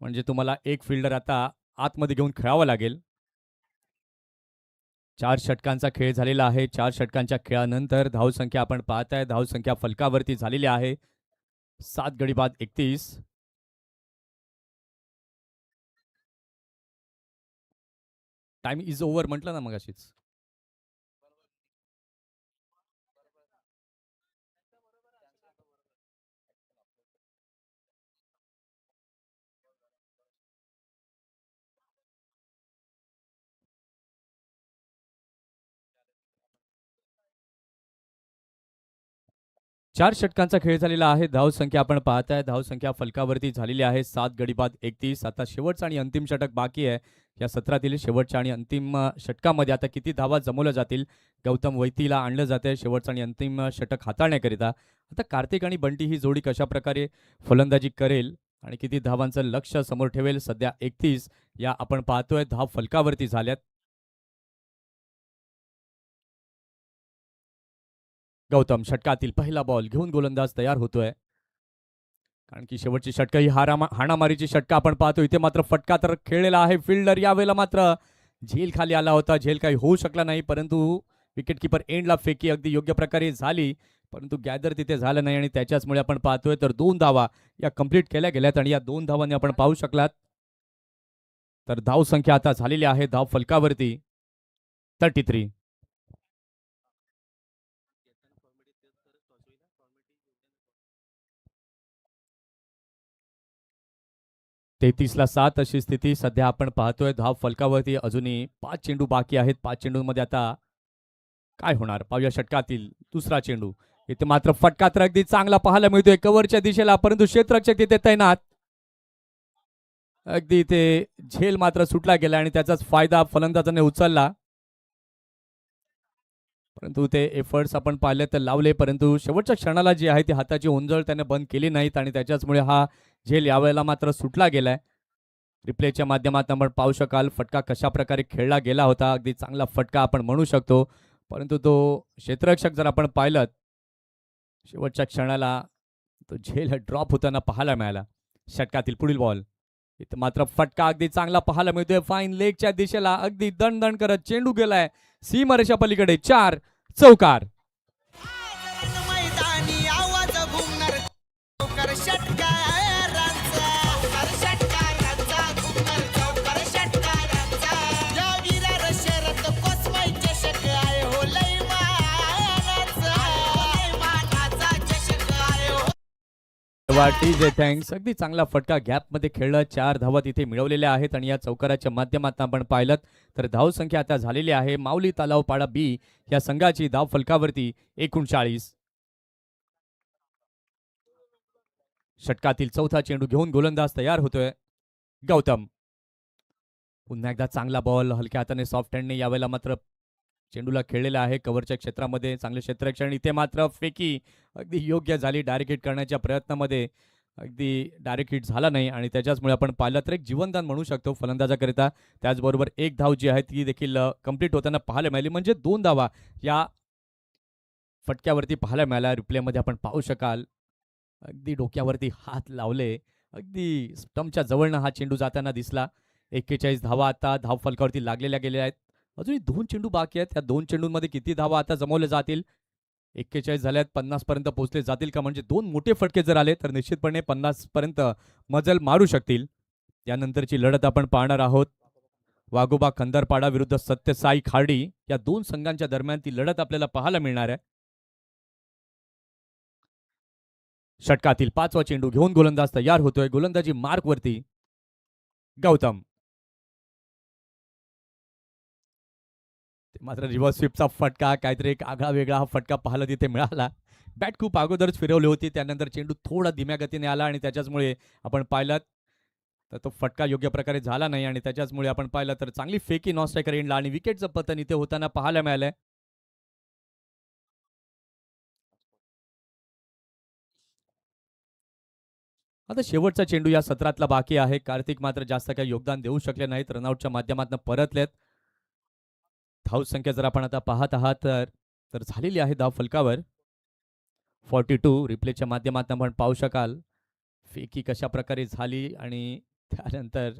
B: म्हणजे तुम्हाला एक फिल्डर आता आतमध्ये घेऊन खेळावं लागेल. 4 षटकांचा खेळ झालेला आहे. 4 षटकांच्या खेळानंतर धावसंख्या आपण पाहताय धावसंख्या फलकावरती झालेली आहे 7 गडी बाद 31. टाइम इज ओव्हर म्हटलं ना मग अशीच. चार षटकांचा खेळ झालेला आहे. धावसंख्या आपण पाहताय धावसंख्या फलकावरती झालेली आहे 7 गडी बाद 31. आता शेवटचा आणि अंतिम षटक बाकी आहे. या सत्रातील शेवटच्या आणि अंतिम षटकामध्ये आता किती धावा जमवल्या जातील. गौतम वैतीला आणलं जाते शेवटचा आणि अंतिम षटक हाताळण्याकरिता. आता कार्तिक आणि बंटी ही जोडी कशा प्रकारे फलंदाजी करेल आणि किती धावांचं लक्ष समोर ठेवेल. सध्या 31 या आपण पाहतोय धाव फलकावरती झाल्यात. गौतम षटकातील पहिला बॉल घेऊन गोलंदाज तयार होतोय. कारण की शेवटची षटक ही हाणामारीची षटका आपण पाहतो. इथे मात्र फटका तर खेळलेला आहे. फिल्डर यावेळेला मात्र झेल खाली आला होता. झेल काही होऊ शकला नाही, परंतु विकेट किपर एंडला फेकी अगदी योग्य प्रकारे झाली, परंतु गॅदर तिथे झालं नाही आणि त्याच्याचमुळे आपण पाहतोय तर 2 धावा या कंप्लीट केल्या गेल्यात. आणि या 2 धावांनी आपण पाहू शकलात तर धाव संख्या आता झालेली आहे धाव फलकावरती 33. 33-7 अशी स्थिती सध्या आपण पाहतोय. धाव फलकावरती अजूनही 5 चेंडू बाकी आहेत. 5 चेंडूंमध्ये आता काय होणार पाहूया. षटकातील दुसरा चेंडू इथे मात्र फटका तर अगदी चांगला पाहायला मिळतोय कव्हरच्या दिशेला, परंतु क्षेत्ररक्षक तिथे तैनात. अगदी इथे झेल मात्र सुटला गेला आणि त्याचाच फायदा फलंदाजाने उचलला. परंतु ते एफर्ट्स आपण पाहिले तर लावले, परंतु शेवटच्या क्षणाला जी आहे ती हाताची ओंजळ त्याने बंद केली नाहीत आणि त्याच्याचमुळे हा झेल यावेळेला मात्र सुटला गेलाय. रिप्लेच्या माध्यमातून आपण पाहू शकाल फटका कशा प्रकारे खेळला गेला होता. अगदी चांगला फटका आपण म्हणू शकतो, परंतु तो क्षेत्ररक्षक जर आपण पाहिलं शेवटच्या क्षणाला तो झेल ड्रॉप होताना पाहायला मिळाला. षटकातील पुढील बॉल इथं मात्र फटका अगदी चांगला पाहायला मिळतोय. फाईन लेगच्या दिशेला अगदी दणदण करत चेंडू गेलाय सीमारेषा पलीकडे. 4 चौकार.
D: मैदानी आवाज घुमणार चौकार षटकारांचा षटकारांचा घुमणार चौकार षटकारांचा या वीरार शरद कोसमाई चषक आहे हो लय मानाचा चषक आहे हो.
B: TJ thanks. अगदी चांगला फटका गॅपमध्ये खेळलं. 4 धावा तिथे मिळवलेल्या आहेत आणि या चौकाराच्या माध्यमातून आपण पाहिलं तर धाव संख्या आता झालेली आहे माऊली तलाव पाडा बी या संघाची धाव फलकावरती 39. षटकातील चौथा चेंडू घेऊन गोलंदाज तयार होतोय गौतम. पुन्हा एकदा चांगला बॉल हलक्या हाताने सॉफ्ट हँडने यावेळेला मात्र चेंडूला खेळलेला आहे कव्हरच्या क्षेत्रामध्ये. चांगले क्षेत्ररक्षण इथे मात्र फेकी अगदी योग्य झाली. डायरेक्ट हिट करण्याच्या प्रयत्नामध्ये अगदी डायरेक्ट हिट झाला नाही आणि त्याच्याचमुळे आपण पाहिलं तर एक जीवनदान म्हणू शकतो फलंदाजाकरिता. त्याचबरोबर एक धाव जी आहे ती देखील कंप्लीट होताना पाहायला मिळाली, म्हणजे 2 धावा या फटक्यावरती पाहायला मिळाल्या. रिप्लेमध्ये आपण पाहू शकाल अगदी डोक्यावरती हात लावले, अगदी स्टंपच्या जवळनं हा चेंडू जाताना दिसला. 41 धावा आता धाव फलकावरती लागलेल्या गेल्या आहेत. अजूनही 2 चेंडू बाकी आहेत. या 2 चेंडूंमध्ये किती धावा आता जमवल्या जातील? 41 झाल्यात. 50 पर्यंत पोहोचले जातील का? म्हणजे 2 मोठे फटके जर आले तर निश्चितपणे 50 पर्यंत मजल मारू शकतील. यानंतरची लढत आपण पाहणार आहोत वाघोबा खंदरपाडा विरुद्ध सत्यसाई खार्डी. या 2 संघांच्या दरम्यान ती लढत आपल्याला पाहायला मिळणार आहे. षटकातील 5वा चेंडू घेऊन गोलंदाज तयार होतोय. गोलंदाजी मार्क वरती गौतम. मात्र रिव्हर्स स्वीपचा फटका, काहीतरी एक आगळा वेगळा हा फटका पाहायला तिथे मिळाला. बॅट खूप अगोदरच फिरवली होती, त्यानंतर चेंडू थोडा धीम्या गतीने आला आणि त्याच्याचमुळे आपण पाहिलं तर तो फटका योग्य प्रकारे झाला नाही आणि त्याच्याचमुळे आपण पाहिलं तर चांगली फेकी नॉन स्ट्रायकर एंडला आणि विकेटचं पतन इथे होताना पाहायला मिळालंय. आता शेवटचा चेंडू या सत्रातला बाकी आहे. कार्तिक मात्र जास्त काही योगदान देऊ शकले नाहीत. रनआउटच्या माध्यमातून परतलेत. धाव संख्या जर आपण आता पाहत आहात तर झालेली आहे धाव फलकावर 42. रिप्लेच्या माध्यमातून आपण पाहू शकाल फेकी कशा प्रकारे झाली आणि त्यानंतर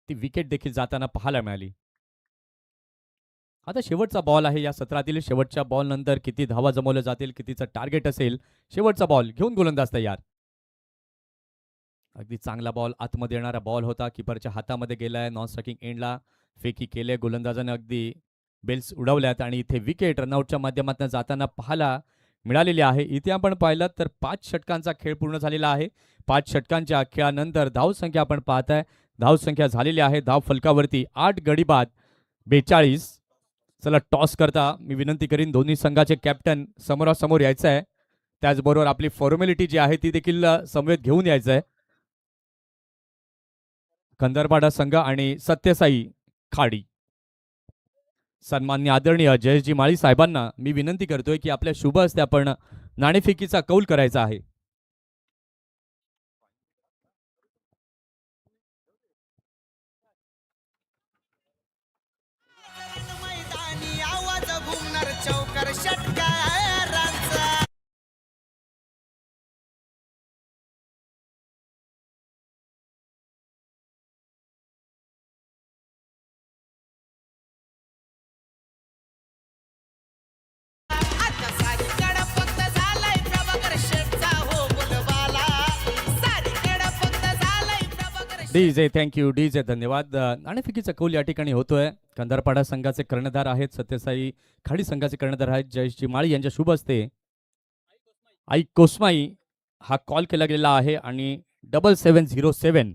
B: ती विकेट देखील जाताना पाहायला मिळाली. आता शेवटचा बॉल आहे या सत्रातील. शेवटच्या बॉल नंतर किती धावा जमवल्या जातील, कितीचं टार्गेट असेल. शेवटचा बॉल घेऊन गोलंदाज तयार. अगदी चांगला बॉल आतमध्ये येणारा बॉल होता. किपरच्या हातामध्ये गेलाय. नॉन स्ट्रायकिंग एंडला फेकी केले. गोलंदाजाने अगदी बेल्स उडवल्यात आणि इथे विकेट रनआउटच्या माध्यमातून जाताना पाहायला मिळालेली आहे. इथे आपण पाहिलं तर 5 षटकांचा खेळ पूर्ण झालेला आहे. 5 षटकांच्या खेळानंतर धाव संख्या आपण पाहताय. धाव संख्या झालेली आहे धाव फलकावरती 8 गडी बाद 42. चला टॉस करता मी विनंती करीन दोन्ही संघाचे कॅप्टन समोरासमोर यायचं आहे. त्याचबरोबर आपली फॉर्मॅलिटी जी आहे ती देखील समवेत घेऊन यायचं आहे. खंदरपाडा संघ आणि सत्यसाई खाडी. सन्माननीय आदरणीय जयेशजी माळी साहेबांना मी विनंती करतोय की आपल्या शुभ हस्ते आपण नाणेफेकीचा कौल करायचा आहे.
D: मैदानी आवाज घुमणार चौकार षटकारांचा. आता सारीकडे फक्त झालाय प्रभाकर शेठचा हो बोलबाला. सारीकडे फक्त झालाय Prabhakar Sheth.
B: DJ thank you. DJ धन्यवाद. नाणेफेकीचा कौल या ठिकाणी होतोय. खंदरपाडा संघाचे कर्णधार आहेत सत्यसाई खाडी संघाचे कर्णधार आहेत जयेशजी माळी यांच्या शुभ हस्ते आई कोस्माई हा कॉल केला गेलेला आहे आणि 7707.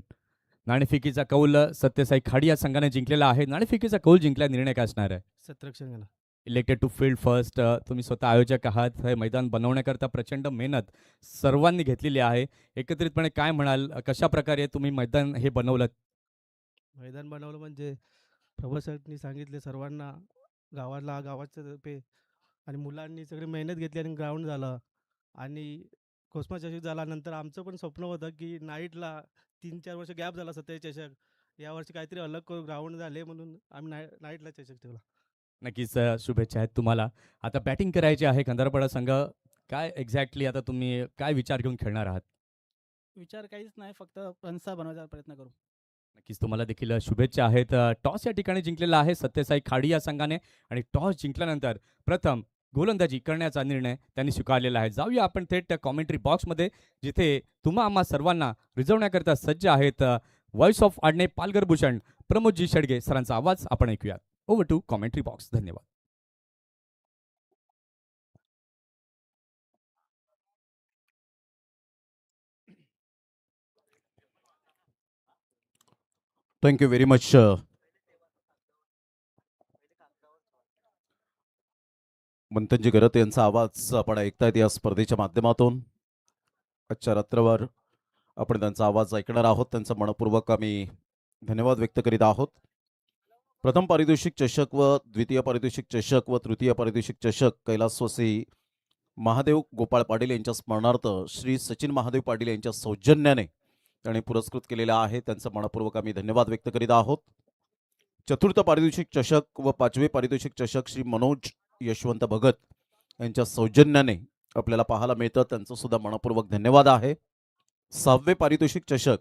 B: नाणेफेकीचा कौल सत्यसाई खाडी या संघाने जिंकलेला आहे. नाणेफेकीचा कौल जिंकल्या निर्णय काय असणार आहे?
E: सत्रक्षण गेला.
B: Elected to field first. तुम्ही स्वतः आयोजक आहात. हे मैदान बनवण्याकरता प्रचंड मेहनत सर्वांनी घेतलेली आहे. एकत्रितपणे काय म्हणाल, कशा प्रकारे तुम्ही मैदान हे बनवलं?
E: मैदान बनवलं म्हणजे प्रभू सरनी सांगितले सर्वांना, गावाचं पे आणि मुलांनी सगळी मेहनत घेतली आणि ग्राउंड झालं. आणि कोस्मा चषक झाला. नंतर आमचं पण स्वप्न होतं की नाईटला 3-4 वर्ष गॅप झाला सत्तावीस चषक. यावर्षी काहीतरी अलग ग्राउंड झाले म्हणून आम्ही नाईटला चषक ठेवला.
B: नक्कीच शुभेच्छा आहेत तुम्हाला. आता बॅटिंग करायची आहे खंडारपाडा संघ. काय एक्झॅक्टली आता तुम्ही काय विचार घेऊन खेळणार आहात?
F: विचार काहीच नाही, फक्त रन्सा बनवायचा प्रयत्न करू.
B: नक्कीच तुम्हाला देखील शुभेच्छा आहेत. टॉस या ठिकाणी जिंकलेला आहे सत्यसाई खाडी या संघाने आणि टॉस जिंकल्यानंतर प्रथम गोलंदाजी करण्याचा निर्णय त्यांनी स्वीकारलेला आहे. जाऊया आपण थेट कॉमेंट्री बॉक्समध्ये, जिथे तुम्हा आम्हा सर्वांना रिझवण्याकरता सज्ज आहेत व्हॉइस ऑफ आडणे पालघर भूषण प्रमोदजी शेडगे सरांचा आवाज आपण ऐकूयात. Over to commentary box. धन्यवाद.
A: Thank you very much. मंथनजी गरत यांचा आवाज आपण ऐकतायत या स्पर्धेच्या माध्यमातून. आजच्या रात्रभर आपण त्यांचा आवाज ऐकणार आहोत. त्यांचा मनपूर्वक आम्ही धन्यवाद व्यक्त करीत आहोत. प्रथम पारितोषिक चषक व द्वितीय पारितोषिक चषक व तृतीय पारितोषिक चषक कैलासवासी महादेव गोपाळ पाटील यांच्या स्मरणार्थ श्री सचिन महादेव पाटील यांच्या सौजन्याने त्यांनी पुरस्कृत केलेला आहे. त्यांचा मनपूर्वक आम्ही धन्यवाद व्यक्त करीत आहोत. चतुर्थ पारितोषिक चषक व पाचवे पारितोषिक चषक श्री मनोज यशवंत भगत यांच्या सौजन्याने आपल्याला पाहायला मिळतं. त्यांचं सुद्धा मनपूर्वक धन्यवाद आहे. सहावे पारितोषिक चषक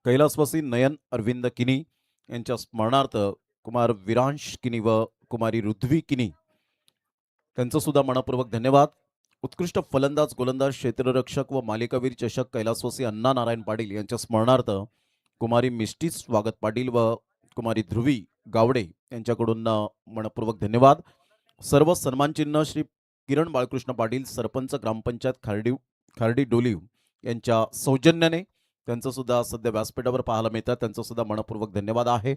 A: कैलासवासी नयन अरविंद किनी यांच्या स्मरणार्थ कुमार विरांश किनी व कुमारी रुध्वी किनी त्यांचं सुद्धा मनपूर्वक धन्यवाद. उत्कृष्ट फलंदाज, गोलंदाज, क्षेत्ररक्षक व मालिकावीर चषक कैलासवासी अण्णा नारायण पाटील यांच्या स्मरणार्थ कुमारी मिष्टी स्वागत पाटील व कुमारी ध्रुवी गावडे यांच्याकडून मनपूर्वक धन्यवाद. सर्व सन्मानचिन्ह श्री किरण बाळकृष्ण पाटील सरपंच ग्रामपंचायत खार्डी डोलीव यांच्या सौजन्याने त्यांचं सुद्धा सध्या व्यासपीठावर पाहायला मिळतात. त्यांचं सुद्धा मनपूर्वक धन्यवाद आहे.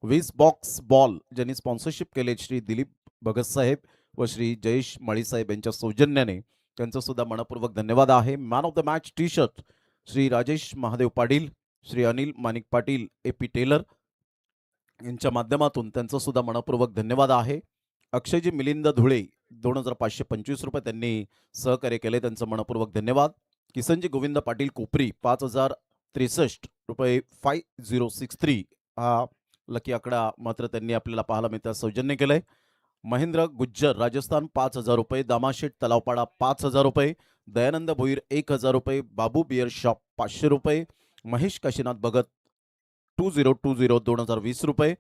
A: 20 बॉक्स बॉल ज्यांनी स्पॉन्सरशिप केले श्री दिलीप भगत साहेब व श्री जयेश माळीसाहेब यांच्या सौजन्याने त्यांचं सुद्धा मनपूर्वक धन्यवाद आहे. Man of the match T shirt Shri Rajesh Mahadev Patil, Shri Anil Manik Patil, AP tailor यांच्या माध्यमातून त्यांचं सुद्धा मनपूर्वक धन्यवाद आहे. अक्षयजी मिलिंद धुळे 2525 रुपये त्यांनी सहकार्य केले. त्यांचं मनपूर्वक धन्यवाद. किसनजी गोविंद पाटील कोपरी 5063 रुपये 5063 हा लकी आकडा मात्र त्यांनी आपल्याला पाहायला मिळतं सौजन्य केलंय. महेंद्र गुज्जर राजस्थान 5000 रुपये. दामाशेठ तलावपाडा 5000 रुपये. दयानंद भोईर 1000 रुपये. बाबू बियर शॉप 500 रुपये. महेश काशीनाथ भगत 2020 2020 रुपये.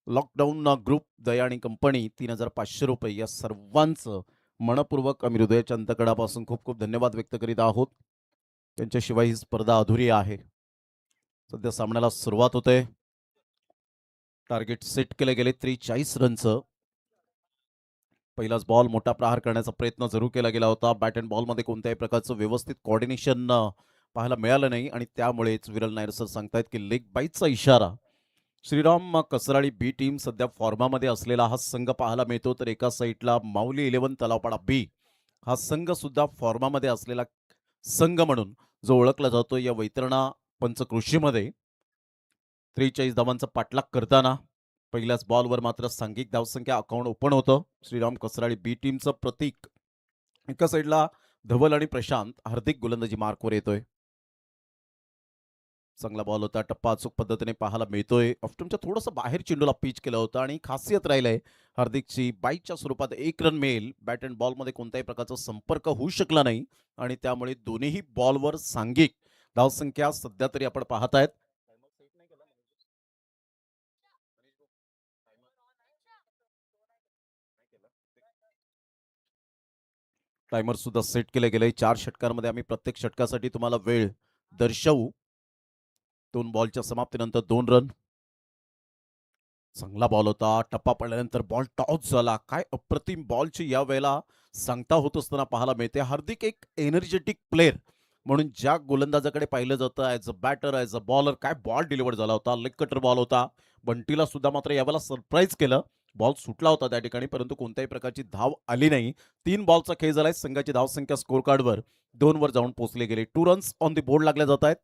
A: लॉकडाऊन ग्रुप दया आणि कंपनी 3500 रुपये. या सर्वांचं मनपूर्वक आम्ही हृदयाच्या अंतकडापासून खूप खूप धन्यवाद व्यक्त करीत आहोत. त्यांच्याशिवाय ही स्पर्धा अधुरी आहे. सध्या सामन्याला सुरुवात होते. टार्गेट सेट केले गेले 43 रनचं. पहिलाच बॉल मोठा प्रहार करण्याचा प्रयत्न जरूर केला गेला होता. बॅट अँड बॉलमध्ये कोणत्याही प्रकारचं व्यवस्थित कोऑर्डिनेशन पाहायला मिळालं नाही आणि त्यामुळेच विरल नायर सर सांगतायत की लेग बाईटचा इशारा. श्रीराम कसराळी बी टीम सध्या फॉर्मामध्ये असलेला हा संघ पाहायला मिळतो. तर एका साईडला माऊली 11 तलावपाडा बी हा संघ सुद्धा फॉर्मामध्ये असलेला संघ म्हणून जो ओळखला जातो. या वैतरणा पंचकृषीमध्ये 43 धावांचा पाठलाग करताना पहिल्याच बॉलवर मात्र सांघिक धावसंख्या अकाउंट ओपन होतं. श्रीराम कसराळी बी टीमचं प्रतीक. एका साईडला धवल आणि प्रशांत हार्दिक गोलंदाजी मार्कवर येतोय. चांगला बॉल होता. टप्पा अचूक पद्धतीने पाहायला मिळतोय. ऑफ्टनच्या थोडंसं बाहेर चेंडूला पिच केलं होतं आणि खासियत राहिलंय हार्दिकची बाईटच्या स्वरूपात 1 रन मिळेल. बॅट अँड बॉलमध्ये कोणत्याही प्रकारचा संपर्क होऊ शकला नाही आणि त्यामुळे दोन्ही बॉलवर सांघिक धावसंख्या सध्या तरी आपण पाहतायत. टायमर सुद्धा सेट केले गेले. 4 षटकांमध्ये आम्ही प्रत्येक षटकासाठी तुम्हाला वेळ दर्शवू. 2 बॉलच्या समाप्तीनंतर 2 रन. चांगला बॉल होता. टप्पा पडल्यानंतर बॉल टॉस झाला. काय अप्रतिम बॉलची या वेळेला सांगता होत असताना पाहायला मिळते. हार्दिक एक एनर्जेटिक प्लेअर म्हणून ज्या गोलंदाजाकडे पाहिलं जातं as a batter, as a bowler, काय बॉल डिलिव्हर झाला होता. लेग कटर बॉल होता. बंटीला सुद्धा मात्र यावेळेला सरप्राईज केलं. बॉल सुटला होता त्या ठिकाणी, परंतु कोणत्याही प्रकारची धाव आली नाही. 3 बॉलचा खेळ झालाय. संघाची धावसंख्या स्कोर कार्डवर 2 वर जाऊन पोहोचले गेले. 2 रन्स ऑन द बोर्ड लागल्या जात आहेत.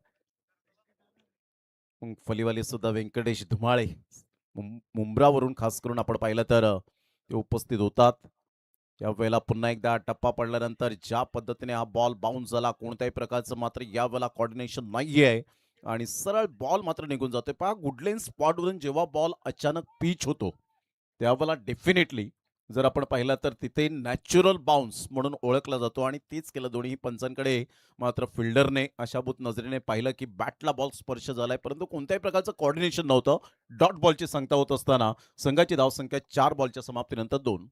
A: फलीवाले सुद्धा व्यंकटेश धुमाळे मुंब्रावरून खास करून आपण पाहिलं तर ते उपस्थित होतात. यावेळेला पुन्हा एकदा टप्पा पडल्यानंतर ज्या पद्धतीने हा बॉल बाउन्स झाला, कोणत्याही प्रकारचं मात्र यावेळेला कोऑर्डिनेशन नाहीये आणि सरळ बॉल मात्र निघून जातोय. पहा गुडलेन स्पॉटवरून जेव्हा बॉल अचानक पिच होतो त्यावेळेला डेफिनेटली जर आपण पाहिलं तर तिथे नॅचरल बाउन्स म्हणून ओळखला जातो आणि तेच केलं दोन्ही पंचांकडे. मात्र फिल्डरने आशाभूत नजरेने पाहिलं की बॅटला बॉल स्पर्श झालाय, परंतु कोणत्याही प्रकारचं कोऑर्डिनेशन नव्हतं. डॉट बॉलची सांगता होत असताना संघाची धावसंख्या 4 बॉलच्या समाप्तीनंतर 2.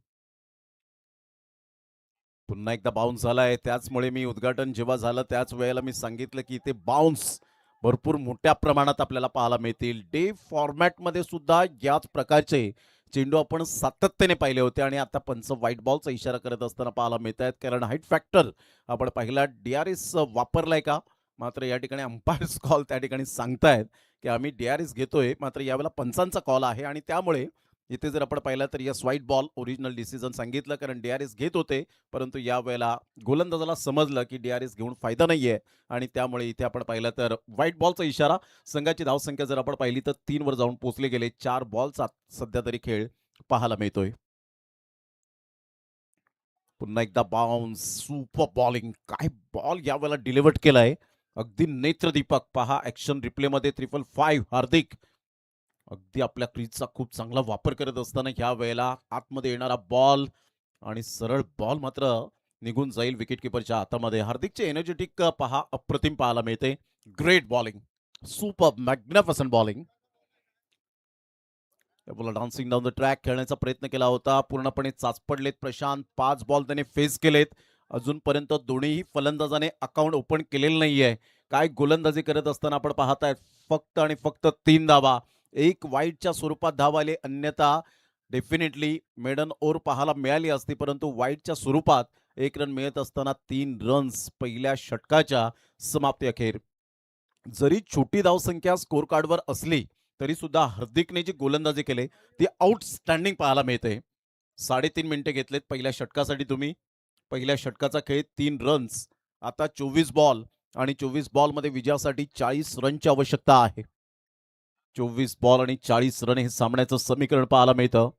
A: पुन्हा एकदा बाउन्स झालाय. त्याचमुळे मी उद्घाटन जेव्हा झालं त्याच वेळेला मी सांगितलं की इथे बाउन्स भरपूर मोठ्या प्रमाणात आपल्याला पाहायला मिळतील. डे फॉर्मॅटमध्ये सुद्धा याच प्रकारचे चेंडू आपण सातत्याने पाहिले होते आणि आता पंच व्हाईट बॉलचा इशारा करत असताना पाहायला मिळत आहेत. कारण हाईट फॅक्टर आपण पाहिला DRS वापरलाय का, मात्र या ठिकाणी अंपायर्स कॉल त्या ठिकाणी सांगतायत की आम्ही DRS घेतोय. मात्र यावेळेला पंचांचा कॉल आहे आणि त्यामुळे इथे जर आपण पाहिलं तर yes white ball original decision सांगितलं, कारण DRS घेत होते. परंतु यावेळेला गोलंदाजाला समजलं की DRS घेऊन फायदा नाहीये आणि त्यामुळे इथे आपण पाहिलं तर व्हाईट बॉलचा इशारा. संघाची धावसंख्या जर आपण पाहिली तर 3 वर जाऊन पोहोचले गेले. 4 बॉलचा सध्या तरी खेळ पाहायला मिळतोय. पुन्हा एकदा बाउन्स, सुपर बॉलिंग, काय बॉल यावेळेला डिलिव्हर्ड केलाय. अगदी नेत्रदीपक. पहा ॲक्शन रिप्लेमध्ये 555 हार्दिक अगदी आपल्या क्रीजचा खूप चांगला वापर करत असताना ह्या वेळेला आतमध्ये येणारा बॉल आणि सरळ बॉल मात्र निघून जाईल विकेट किपरच्या हातामध्ये. हार्दिकचे एनर्जेटिक पहा अप्रतिम पाहायला मिळते. Great bowling, super magnificent bowling. Dancing down the track खेळण्याचा प्रयत्न केला होता, पूर्णपणे चाचपडलेत प्रशांत. 5 बॉल त्याने फेस केलेत. अजूनपर्यंत दोन्हीही फलंदाजाने अकाउंट ओपन केलेलं नाहीये. काय गोलंदाजी करत असताना आपण पाहताय फक्त आणि फक्त 3 धावा. एक वाईटच्या स्वरूपात धाव आले, अन्यथा डेफिनेटली मेडन ओव्हर पाहायला मिळाली असती, परंतु वाईटच्या स्वरूपात 1 रन मिळत असताना 3 रन्स पहिल्या षटकाच्या समाप्ती अखेर. जरी छोटी धावसंख्या स्कोर कार्डवर असली तरी सुद्धा हार्दिकने जी गोलंदाजी केली ती आउटस्टँडिंग पाहायला मिळते. 3.5 मिनिटे घेतलेत पहिल्या षटकासाठी तुम्ही. पहिल्या षटकाचा खेळ 3 रन्स. आता 24 बॉल आणि 24 बॉलमध्ये विजयासाठी 40 रनची आवश्यकता आहे. 24 बॉल आणि 40 रन हे सामन्याचं समीकरण पाहायला मिळतं.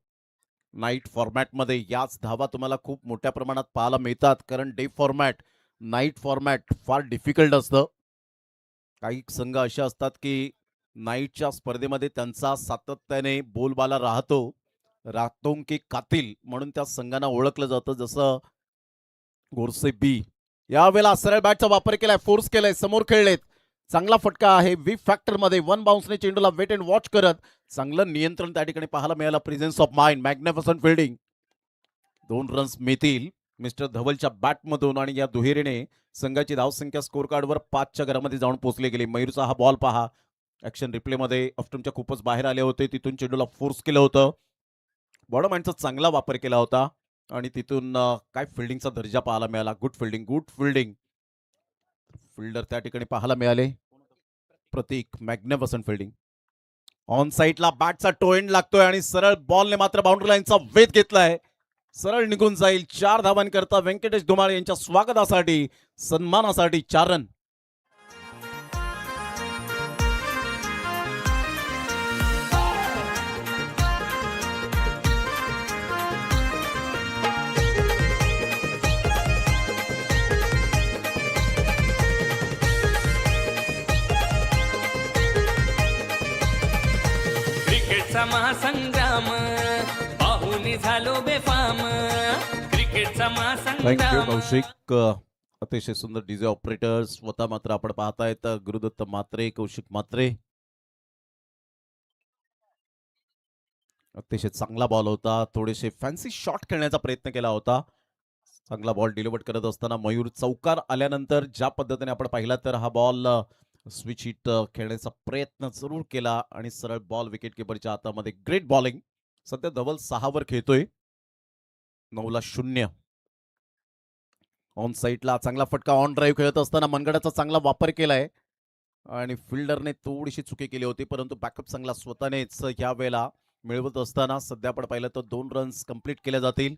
A: नाईट फॉर्मॅटमध्ये याच धावा तुम्हाला खूप मोठ्या प्रमाणात पाहायला मिळतात, कारण डे फॉर्मॅट नाईट फॉर्मॅट फार डिफिकल्ट असतं. काही संघ असे असतात की नाईटच्या स्पर्धेमध्ये त्यांचा सातत्याने बोलबाला राहतो की कातील म्हणून त्या संघांना ओळखलं जातं, जसं गोरसे बी. यावेळेला सरळ बॅटचा वापर केलाय, फोर्स केलाय, समोर खेळलेत. चांगला फटका आहे वी फॅक्टर मध्ये. 1 बाउन्सने चेंडूला वेट अँड वॉच करत चांगलं नियंत्रण त्या ठिकाणी पाहायला मिळालं. Presence of mind, magnificent fielding. 2 runs मिळतील मिस्टर धवलच्या बॅटमधून आणि या दुहेरीने संघाची धावसंख्या स्कोर कार्डवर 5च्या घरामध्ये जाऊन पोहोचले गेले. मयूरचा हा बॉल पहा, ऍक्शन रिप्लेमध्ये ऑफ्टमच्या खूपच बाहेर आले होते, तिथून चेंडूला फोर्स केलं होतं. बॉडमॅनचा चांगला वापर केला होता आणि तिथून काय फिल्डिंगचा दर्जा पाहायला मिळाला. Good fielding. फिल्डर त्या ठिकाणी पाहायला मिळाले. प्रतीक, मॅग्निफिसंट फिल्डिंग. ऑन साईडला बॅटचा टो एंड लागतोय आणि सरळ बॉलने मात्र बाउंड्री लाईनचा वेध घेतलाय. सरळ निघून जाईल. 4 धावांकरता व्यंकटेश धुमाळे यांच्या स्वागतासाठी, सन्मानासाठी 4 रन.
C: क्रिकेटचा महासंग्राम पाहुनी झालो बेफाम. क्रिकेटचा
A: थँक्यू
C: महासंग्राम.
A: कौशिक. अतिशय सुंदर डीजे ऑपरेटर. स्वतः मात्र आपण पाहतायत गुरुदत्त मात्रे, कौशिक मात्रे. अतिशय चांगला बॉल होता. थोडेसे फॅन्सी शॉट खेळण्याचा प्रयत्न केला होता. चांगला बॉल डिलिव्हर करत असताना मयूर चौकार आल्यानंतर ज्या पद्धतीने आपण पाहिला तर हा बॉल स्विच हिट खेळण्याचा प्रयत्न जरूर केला आणि सरळ बॉल विकेट किपरच्या हातामध्ये. Great bowling. सध्या धवल 6 वर खेळतोय. 9ला 0. ऑन साईडला चांगला फटका ऑन ड्राईव्ह खेळत असताना मनगडाचा चांगला वापर केलाय आणि फिल्डरने थोडीशी चुकी केली होती, परंतु बॅकअप चांगला स्वतःनेच ह्या वेळेला मिळवत असताना सध्या आपण पाहिलं तर 2 रन्स कंप्लीट केल्या जातील.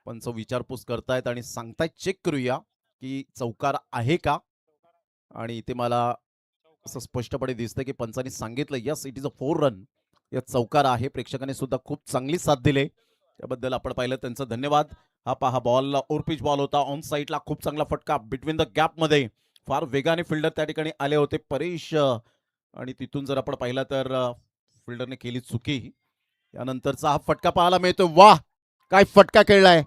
A: पंच विचारपूस करतायत आणि सांगतायत चेक करूया की चौकार आहे का, आणि इथे मला असं स्पष्टपणे दिसतंय की पंचांनी सांगितलं yes it is a 4 run. या चौकार आहे. प्रेक्षकांनी सुद्धा खूप चांगली साथ दिली, त्याबद्दल आपण पाहिलं त्यांचं धन्यवाद. हा पहा बॉल ओव्हर पिच बॉल होता ऑन साईडला, खूप चांगला फटका बिटवीन द गॅप मध्ये, फार वेगाने फिल्डर त्या ठिकाणी आले होते परेश, आणि तिथून जर आपण पाहिलं तर फिल्डरने केली चुकी. यानंतरचा हा फटका पाहायला मिळतो. वाह काय फटका खेळलाय.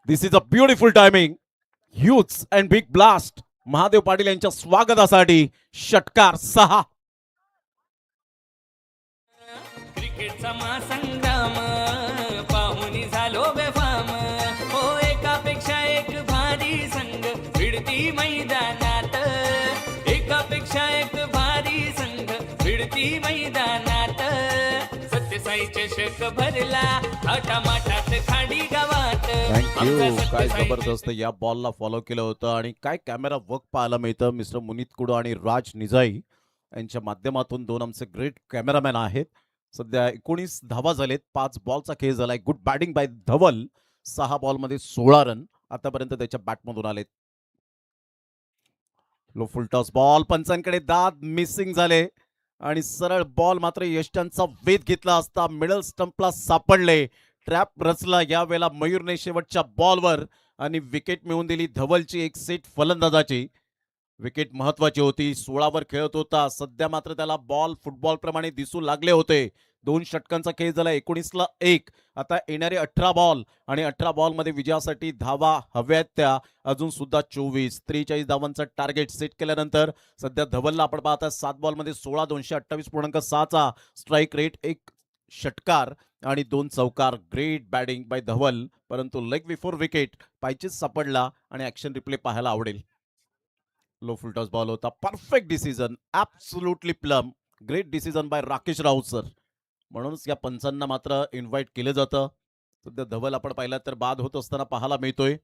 A: This is a beautiful timing, huge and big blast. Mahadev Patil यांच्या स्वागतासाठी षटकार 6.
C: क्रिकेटचा महासंग्राम पाहुणी झालो बेफाम. हो एकापेक्षा एक भारी संघ भिडती मैदानात, एकापेक्षा एक भारी संघ भिडती मैदानात. सत्यसाई चषक भरला थाटामाटात खाडी गावात.
A: थँक्यू.
C: आमचा
A: काय
C: सत्यसाई
A: जबरदस्त या बॉलला फॉलो केलं होतं आणि काय कॅमेरा वर्क पाहायला मिळतं. मिस्टर मुनीत कुडो आणि राज निजाई यांच्या माध्यमातून 2 आमचे ग्रेट कॅमेरामॅन आहेत. सध्या 19 धावा झालेत, 5 बॉलचा खेळ झालाय. गुड बॅटिंग बाय धवल. 6 बॉलमध्ये 16 रन आतापर्यंत त्याच्या बॅटमधून आलेत. लो फुल टॉस बॉल, पंचांकडे दाद मिसिंग झाले आणि सरळ बॉल मात्र यष्ट्यांचा वेध घेतला असता मिडल स्टंपला सापडले. ट्रॅप रचला यावेळेला मयूरने शेवटच्या बॉलवर आणि विकेट मिळवून दिली धवलची एक सेट फलंदाजाची. विकेट महत्वाची होती, 16 वर खेळत होता. सध्या मात्र त्याला बॉल फुटबॉल प्रमाणे दिसू लागले होते. 2 षटकांचा खेळ झाला, 19ला 1. आता येणारे 18 बॉल आणि 18 बॉल मध्ये विजयासाठी धावा हव्यात त्या अजून सुद्धा 24. 43 धावांचं टार्गेट सेट केल्यानंतर सध्या धवलला आपण पाहता 7 बॉल मध्ये 16, 228.6चा स्ट्राईक रेट, 1 षटकार आणि 2 चौकार. ग्रेट बॅटिंग बाय धवल, परंतु लेग बिफोर विकेट पायचीच सापडला आणि ऍक्शन रिप्ले पाहायला आवडेल. लो फुल टॉस बॉल होता. Perfect decision, absolutely plumb. Great decision by Rakesh Raut sir. म्हणूनच या पंचांना मात्र इन्व्हाइट केलं जातं. सध्या धवल आपण पाहिला तर बाद होत असताना पाहायला मिळतोय.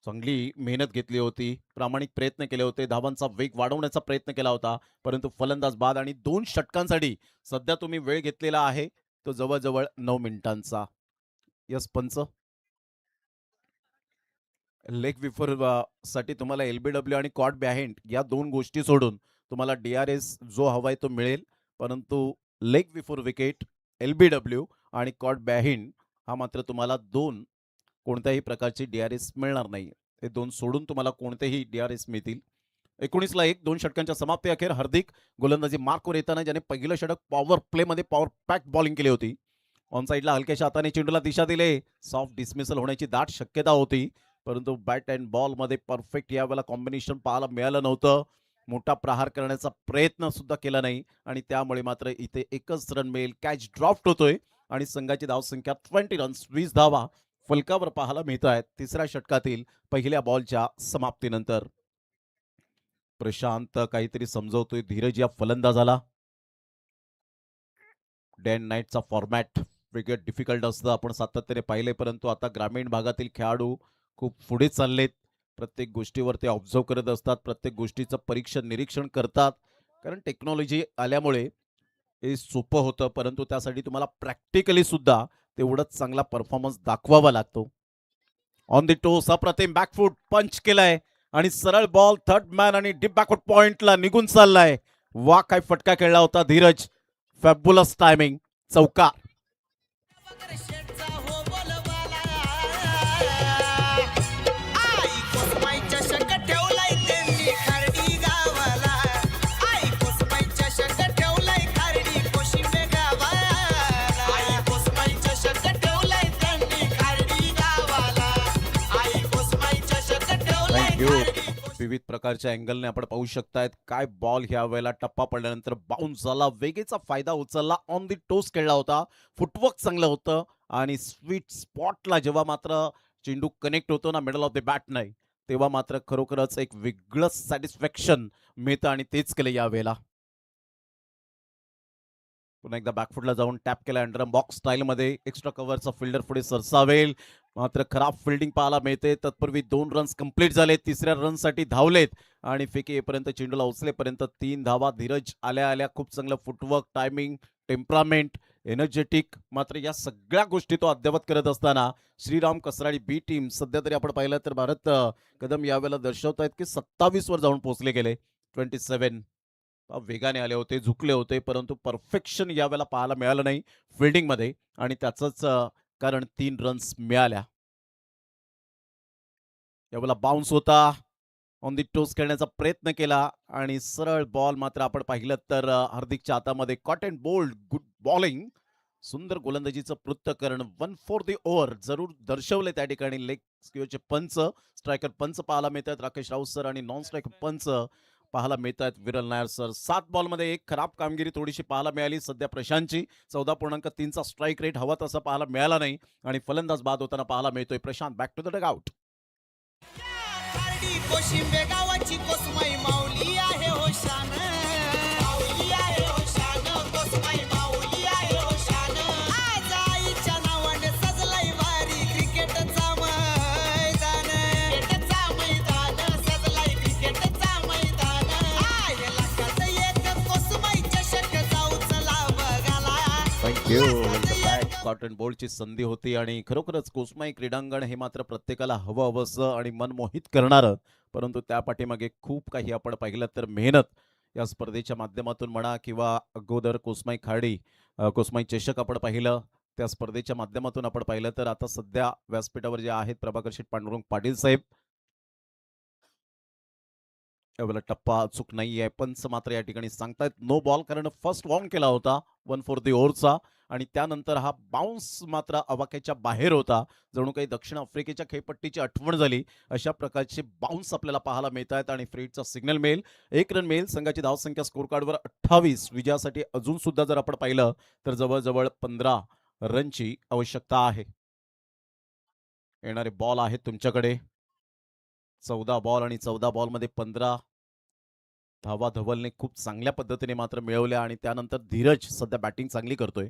A: चांगली मेहनत घेतली होती, प्रामाणिक प्रयत्न केले होते, धावांचा वेग वाढवण्याचा प्रयत्न केला होता, परंतु फलंदाज बाद. आणि 2 षटकांसाठी सध्या तुम्ही वेळ घेतलेला आहे तो जवळजवळ 9 मिनिटांचा. यस पंच, लेग बिफोर साठी तुम्हाला एलबीडब्ल्यू आणि कॉट बॅहेंड या 2 गोष्टी सोडून तुम्हाला डीआरएस जो हवाय तो मिळेल, परंतु लेग बिफोर विकेट, एलबीडब्ल्यू आणि कॉट बॅहिंड हा मात्र तुम्हाला 2 कोणत्याही प्रकारची डीआरएस मिळणार नाही. हे 2 सोडून तुम्हाला कोणतेही डीआरएस मिळतील. 19ला 1, 2 षटकांच्या समाप्ती अखेर हार्दिक गोलंदाजी मार्कवर येताना ज्याने पहिलं षटक पॉवर प्लेमध्ये पॉवर पॅक बॉलिंग केली होती. ऑन साईडला हलक्याच्या हाताने चेंडूला दिशा दिले. सॉफ्ट डिसमिसल होण्याची दाट शक्यता होती, परंतु बॅट अँड बॉलमध्ये परफेक्ट यावेळेला कॉम्बिनेशन पाहायला मिळालं नव्हतं. मोठा प्रहार करण्याचा प्रयत्न सुद्धा केला नाही आणि त्यामुळे मात्र इथे एकच रन मिळेल. कॅच ड्रॉफ्ट होतोय आणि संघाची धावसंख्या 20 रन्स, 20 धावा फलकावर पाहायला मिळत आहेत 3ऱ्या षटकातील पहिल्या बॉलच्या समाप्तीनंतर. प्रशांत काहीतरी समजवतोय धीरज या फलंदाजाला. डे अँड नाईटचा फॉर्मॅट वेगळं डिफिकल्ट असतं, आपण सातत्याने पाहिले, परंतु आता ग्रामीण भागातील खेळाडू खूप पुढे चाललेत. प्रत्येक गोष्टीवर ते ऑब्झर्व करत असतात, प्रत्येक गोष्टीचं परीक्षण निरीक्षण करतात, कारण टेक्नॉलॉजी आल्यामुळे हे सोपं होतं, परंतु त्यासाठी तुम्हाला प्रॅक्टिकली सुद्धा तेवढंच चांगला परफॉर्मन्स दाखवावा लागतो. ऑन द टोस अप्रतिम बॅकफूट पंच केलाय आणि सरळ बॉल थर्ड मॅन आणि डीप बॅकवर्ड पॉइंटला निघून चाललाय. वा काय फटका खेळला होता धीरज. फॅब्युलस टायमिंग, चौकार.
D: प्रभाकर शेठचा हो बोलबाला. आई कोसमाई चषक ठेवलाय त्यांनी खारडी गावाला. आई कोसमाई चषक ठेवलाय खारडी कोशिंबे गावाला. आई कोसमाई चषक ठेवलाय त्यांनी खारडी गावाला. आई कोसमाई चषक ठेवलाय
A: थँक्यू.
D: खारडी
A: विविध प्रकारच्या अँगलने आपण पाहू शकतायत काय बॉल ह्या वेळेला टप्पा पडल्यानंतर बाउन्स झाला, वेगेचा फायदा उचलला, ऑन दी टोस खेळला होता, फुटवर्क चांगलं होतं आणि स्वीट स्पॉटला जेव्हा मात्र चेंडू कनेक्ट होतो ना मिडल ऑफ द बॅट नाही, तेव्हा मात्र खरोखरच एक वेगळंच सॅटिस्फॅक्शन मिळतं आणि तेच केलं या वेळेला. पुन्हा एकदा बॅकफुटला जाऊन टॅप केला अंडर बॉक्स स्टाईलमध्ये एक्स्ट्रा कव्हरचा फिल्डर पुढे सरसावेल मात्र खराब फिल्डिंग पाहायला मिळते. तत्पूर्वी 2 रन्स कंप्लीट झाले. तिसऱ्या रनसाठी धावलेत आणि फेकी येईपर्यंत चेंडूला उचलेपर्यंत 3 धावा. धीरज आल्या आल्या खूप चांगलं फुटवर्क, टायमिंग, टेम्परामेंट, एनर्जेटिक मात्र या सगळ्या गोष्टी तो अद्यावत करत असताना श्रीराम कसराळी बी टीम सध्या तरी आपण पाहिलं तर भारत कदम यावेळेला दर्शवत आहेत की 27 वर जाऊन पोहोचले गेले. 27 वेगाने आले होते, झुकले होते, परंतु परफेक्शन यावेळेला पाहायला मिळालं नाही फिल्डिंगमध्ये आणि त्याचंच कारण 3 रन्स मिळाल्या. यावेळेला बाउन्स होता, ऑन दी टोस खेळण्याचा प्रयत्न केला आणि सरळ बॉल मात्र आपण पाहिलं तर हार्दिकच्या हातामध्ये caught and bowled. Good bowling, सुंदर गोलंदाजीचं पृथ्थकरण. 1 फॉर दी ओव्हर जरूर दर्शवले त्या ठिकाणी. लेग स्क्वेअरचे पंच, स्ट्रायकर पंच पाहायला मिळतात राकेश राऊत सर आणि नॉन स्ट्रायकर पंच पाहायला मिळतात विरल नायर सर. 7 बॉलमध्ये एक खराब कामगिरी थोडीशी पाहायला मिळाली सध्या प्रशांतची. 14.3चा स्ट्राईक रेट हवा तसा पाहायला मिळाला नाही आणि फलंदाज बाद होताना पाहायला मिळतोय Prashant. Back to the dugout.
D: Kharadi Koshimbe गावाची कोसमाई माऊली आहे हो शान. माऊली आहे हो शान, कोसमाई माऊली आहे हो शान. आज आईच्या नावाने सजलाय भारी क्रिकेटचा मैदान. क्रिकेटचा मैदान सजलाय, क्रिकेटचा मैदान. आहे लाखात एक कोसमाई चषक जाऊ चला बघाला.
A: थँक्यू. कॉटन बोल्डची संधी होती आणि खरोखरच कोसमाई क्रीडांगण हे मात्र प्रत्येकाला हवं हवंसं आणि मनमोहित करणारं, परंतु त्या पाठीमागे खूप काही आपण पाहिलं तर मेहनत या स्पर्धेच्या माध्यमातून म्हणा किंवा अगोदर कोसमाई खाडी कोसमाई चषक आपण पाहिलं त्या स्पर्धेच्या माध्यमातून आपण पाहिलं तर आता सध्या व्यासपीठावर जे आहेत प्रभाकर शेठ पांडुरंग पाटील साहेब. यावेळेला टप्पा अचूक नाही आहे. पंच मात्र या ठिकाणी सांगतायत नो बॉल कारण फर्स्ट वॉर्न केला होता 1 फॉर दी ओव्हरचा आणि त्यानंतर हा बाउन्स मात्र अवाक्याच्या बाहेर होता. जणू काही दक्षिण आफ्रिकेच्या खेळपट्टीची आठवण झाली अशा प्रकारचे बाउन्स आपल्याला पाहायला मिळत आहेत आणि फ्रीडचा सिग्नल मिळेल. 1 रन मिळेल. संघाची धावसंख्या स्कोर कार्डवर 28. विजयासाठी अजून सुद्धा जर आपण पाहिलं तर जवळजवळ 15 रनची आवश्यकता आहे. येणारे बॉल आहेत तुमच्याकडे. 14 बॉल आणि 14 बॉलमध्ये 15 धावा धवलने खूप चांगल्या पद्धतीने मात्र मिळवल्या आणि त्यानंतर धीरज सध्या बॅटिंग चांगली करतोय.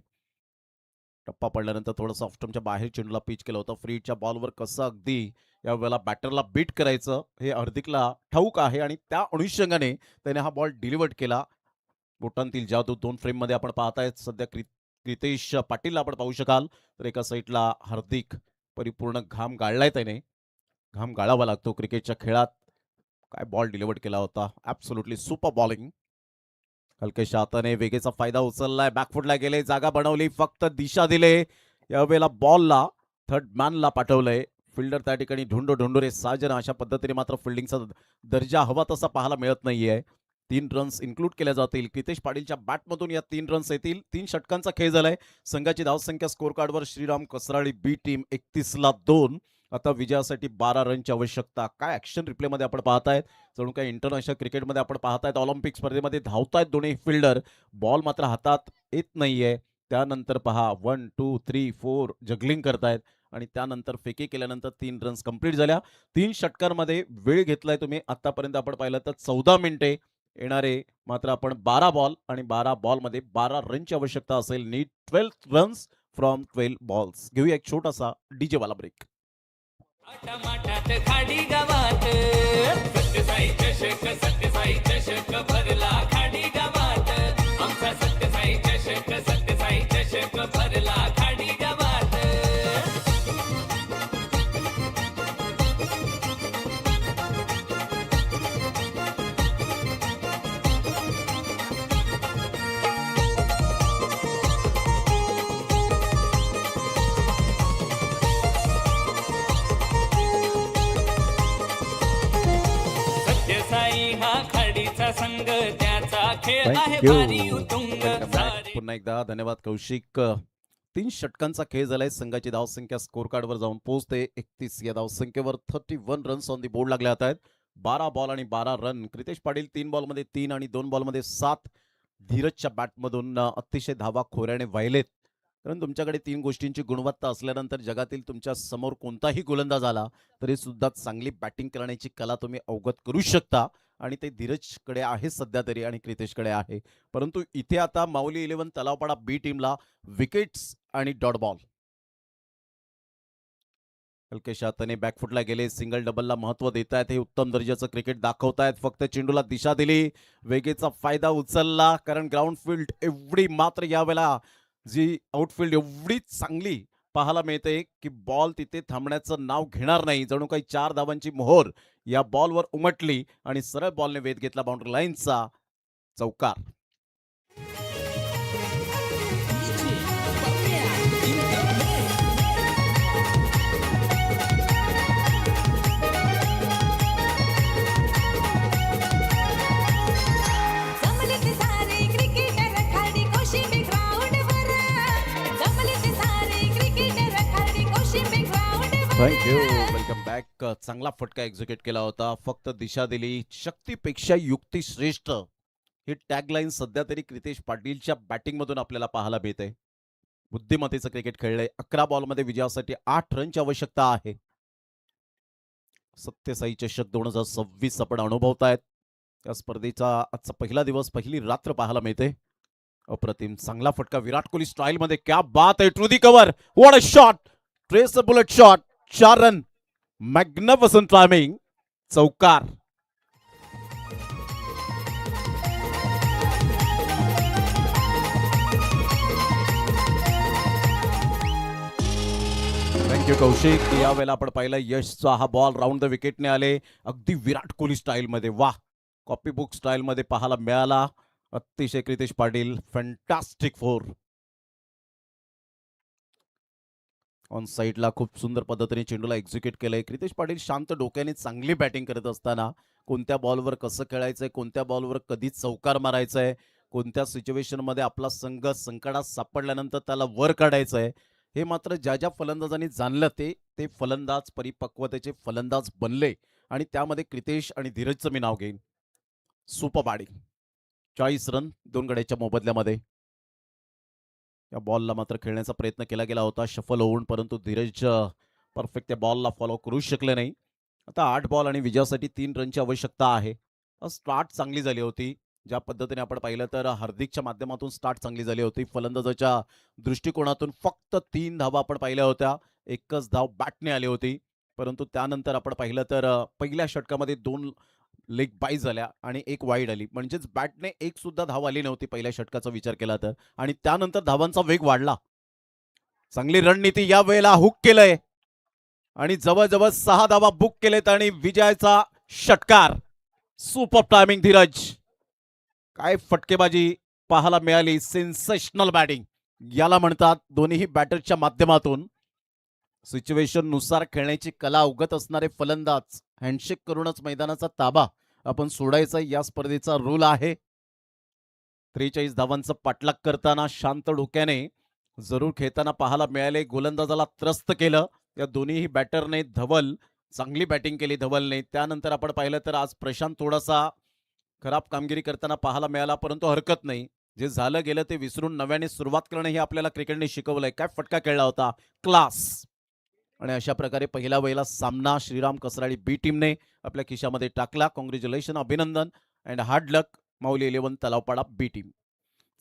A: टप्पा पडल्यानंतर थोडंसं ऑफस्टमच्या बाहेर चेंडूला पिच केलं होतं. फ्रीडच्या बॉलवर कसं अगदी यावेळेला बॅटरला बीट करायचं हे हार्दिकला ठाऊक आहे आणि त्या अनुषंगाने त्याने हा बॉल डिलिव्हर्ड केला. बोटांतील जादू 2 फ्रेममध्ये आपण पाहतायत. सध्या क्रितेश पाटीलला आपण पाहू शकाल तर एका साईडला हार्दिक परिपूर्ण घाम गाळलाय त्याने. घाम गाळावा लागतो क्रिकेटच्या खेळात. काय बॉल डिलिव्हर्ड केला होता. Absolutely super bowling. हलक्याशा हाताने वेगेचा फायदा उचललाय. बॅकफुटला गेले, जागा बनवली, फक्त दिशा दिले. यावेळेला बॉलला थर्ड मॅनला पाठवलंय. फिल्डर त्या ठिकाणी ढोंडोरे साजन. अशा पद्धतीने मात्र फिल्डिंगचा दर्जा हवा तसा पाहायला मिळत नाहीये. 3 रन्स इन्क्लूड केल्या जातील. क्रितेश पाटीलच्या बॅटमधून या 3 रन्स येतील. 3 षटकांचा खेळ झालाय. संघाची धावसंख्या स्कोर कार्डवर श्रीराम कसराळी बी टीम 31ला 2. आता विजयासाठी 12 रनची आवश्यकता. काय ऍक्शन रिप्लेमध्ये आपण पाहतायत. जणू काही इंटरनॅशनल क्रिकेटमध्ये आपण पाहतायत. ऑलिम्पिक स्पर्धेमध्ये धावतायत दोन्ही फिल्डर. बॉल मात्र हातात येत नाहीये. त्यानंतर पहा 1 2 3 4 जगलिंग करतायत आणि त्यानंतर फेकी केल्यानंतर 3 रन्स कंप्लीट झाल्या. 3 षटकांमध्ये वेळ घेतलाय तुम्ही. आतापर्यंत आपण पाहिलं तर 14 मिनिटे. येणारे मात्र आपण 12 बॉल आणि 12 बॉलमध्ये 12 रनची आवश्यकता असेल. Need 12 runs from 12 balls. घेऊया एक छोटासा डीजे वाला ब्रेक.
C: माठात खाडी गावात सत्यसाई चषक भरला खाडी गावात. आमचा सत्यसाई चषक भरला खाडी गावात. सत्यसाई हा खाडीचा संघ त्याचा खेळ आहे भारी उतुंग. सारे
A: पुन्हा एकदा धन्यवाद कौशिक. 3 षटकांचा खेळ झालाय. संघाची धावसंख्या स्कोर कार्डवर जाऊन पोहोचते 31. या धावसंख्येवर 31 रन्स ऑन दी बोर्ड लागले जात आहेत. 12 बॉल आणि 12 रन. क्रितेश पाटील 3 बॉलमध्ये 3 आणि 2 बॉलमध्ये 7. धीरजच्या बॅटमधून अतिशय धावा खोऱ्याने वाहिलेत. कारण तुमच्याकडे 3 गोष्टींची गुणवत्ता असल्यानंतर जगातील तुमच्या समोर कोणताही गोलंदाज आला तरी सुद्धा चांगली बॅटिंग करण्याची कला तुम्ही अवगत करू शकता आणि ते धीरजकडे आहे सध्या तरी आणि क्रितेशकडे आहे. परंतु इथे आता माऊली 11 तलावपाडा बी टीमला विकेट्स आणि डॉट बॉल. हलकेशा हाताने बॅकफुटला गेले, सिंगल डबलला महत्व देत आहेत. हे उत्तम दर्जाचं क्रिकेट दाखवतायत. फक्त चेंडूला दिशा दिली, वेगेचा फायदा उचलला, कारण ग्राउंड फील्ड एवढी मात्र यावेळेला जी आउटफील्ड एवढी चांगली पाहायला मिळते की बॉल तिथे थांबण्याचं नाव घेणार नाही. जणू काही 4 धावांची मोहोर या बॉलवर उमटली आणि सरळ बॉलने वेध घेतला बाउंड्री लाईनचा चौकार.
G: जमलेत सारे क्रिकेटर खाडी कोशिंबी ग्राउंडवर जमलेत सारे क्रिकेटर खाडी कोशिंबी ग्राउंडवर
A: थँक्यू. Welcome back. चांगला फटका एक्झिक्यूट केला होता. फक्त दिशा दिली. शक्तीपेक्षा युक्ती श्रेष्ठ ही टॅगलाईन सध्या तरी क्रितेश पाटीलच्या बॅटिंगमधून आपल्याला पाहायला मिळते. बुद्धिमत्तेचं क्रिकेट खेळलंय. 11 बॉलमध्ये विजयासाठी 8 रनची आवश्यकता आहे. सत्यसाई चषक 2026 आपण अनुभवतायत. या स्पर्धेचा आजचा पहिला दिवस, पहिली रात्र पाहायला मिळते. अप्रतिम चांगला फटका विराट कोहली स्टाईल मध्ये. क्या बात आहे. To the cover. What a shot. Trace a bullet shot. 4 run. Magnificent timing. चौकार. थँक्यू कौशिक. यावेळेला आपण पाहिलं यशचा हा बॉल राऊंड द विकेटने आले. अगदी विराट कोहली स्टाईलमध्ये. वाह, कॉपी बुक स्टाईलमध्ये पाहायला मिळाला. अतिशय Kritesh Patil fantastic four. On साईडला खूप सुंदर पद्धतीने चेंडूला एक्झिक्यूट केलंय. क्रितेश पाटील शांत डोक्याने चांगली बॅटिंग करत असताना कोणत्या बॉलवर कसं खेळायचंय, कोणत्या बॉलवर कधी चौकार मारायचंय, कोणत्या सिच्युएशनमध्ये आपला संघ संकटात सापडल्यानंतर त्याला वर काढायचंय, हे मात्र ज्या ज्या फलंदाजांनी जाणलं ते फलंदाज परिपक्वतेचे फलंदाज बनले. आणि त्यामध्ये क्रितेश आणि धीरजचं मी नाव घेईन. Super batting. 40 रन 2 गड्याच्या मोबदल्यामध्ये. या बॉलला मात्र खेळण्याचा प्रयत्न केला गेला होता शफल होऊन, परंतु धीरज परफेक्ट त्या बॉलला फॉलो करू शकले नाही. आता 8 बॉल आणि विजयासाठी 3 रनची आवश्यकता आहे. स्टार्ट चांगली झाली होती. ज्या पद्धतीने आपण पाहिलं तर हार्दिकच्या माध्यमातून स्टार्ट चांगली झाली होती. फलंदाजाच्या दृष्टिकोनातून फक्त 3 धावा आपण पाहिल्या होत्या. एकच धाव बॅटने आली होती. परंतु त्यानंतर आपण पाहिलं तर पहिल्या षटकामध्ये 2 लेग बाय झाल्या आणि 1 वाईड आली. म्हणजेच बॅटने एक सुद्धा धाव आली नव्हती पहिल्या षटकाचा विचार केला तर. आणि त्यानंतर धावांचा वेग वाढला. चांगली रणनीती या वेळेला हुक केलंय आणि जवळजवळ 6 धावा बुक केलेत आणि विजयाचा षटकार. Super timing Dheeraj. काय फटकेबाजी पाहायला मिळाली. सेन्सेशनल बॅटिंग याला म्हणतात. दोन्ही बॅटरच्या माध्यमातून सिच्युएशन नुसार खेळण्याची कला अवगत असणारे फलंदाज. हँडशेक करूनच मैदानाचा ताबा आपण सोडायचा या स्पर्धेचा रूल आहे. 43 धावांचं पाठलाग करताना शांत डोक्याने जरूर खेळताना पाहायला मिळाले. गोलंदाजाला त्रस्त केलं या दोन्ही बॅटरने. धवल चांगली बॅटिंग केली धवलने. त्यानंतर आपण पाहिलं तर आज प्रशांत थोडासा खराब कामगिरी करताना पाहायला मिळाला, परंतु हरकत नाही. जे झालं गेलं ते विसरून नव्याने सुरुवात करणं हे आपल्याला क्रिकेटने शिकवलंय. काय फटका खेळला होता. क्लास. आणि अशा प्रकारे पहिला वेळेला सामना श्रीराम कसराळी बी टीमने आपल्या खिशामध्ये टाकला. कॉंग्रॅच्युलेशन, अभिनंदन and hard luck Mauli 11 Talavpada B team.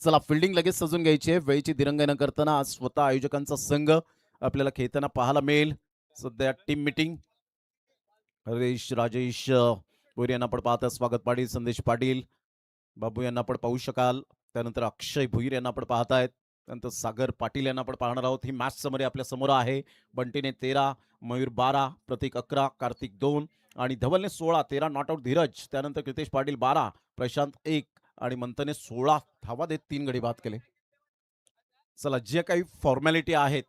A: चला फिल्डिंग लगेच सजून घ्यायची आहे. वेळेची दिरंगाई न करताना आज स्वतः आयोजकांचा संघ आपल्याला खेळताना पाहायला मिळेल. सध्या टीम मिटिंग. हरेश राजेश भोईर यांना आपण पाहता. स्वागत पाटील, संदेश पाटील, बाबू यांना आपण पाहू शकाल. त्यानंतर अक्षय भोईर यांना आपण पाहतायत. त्यानंतर सागर पाटील यांना आपण पाहणार आहोत. ही मॅच समरी आपल्या समोर आहे. बंटीने 13, मयूर 12, प्रतीक 11, कार्तिक 2 आणि धवलने 16. 13 नॉट आउट धीरज. त्यानंतर क्रितेश पाटील 12, प्रशांत 1 आणि मंथने 16 धावा देत 3 गडी बाद केले. चला जे काही फॉर्मॅलिटी आहेत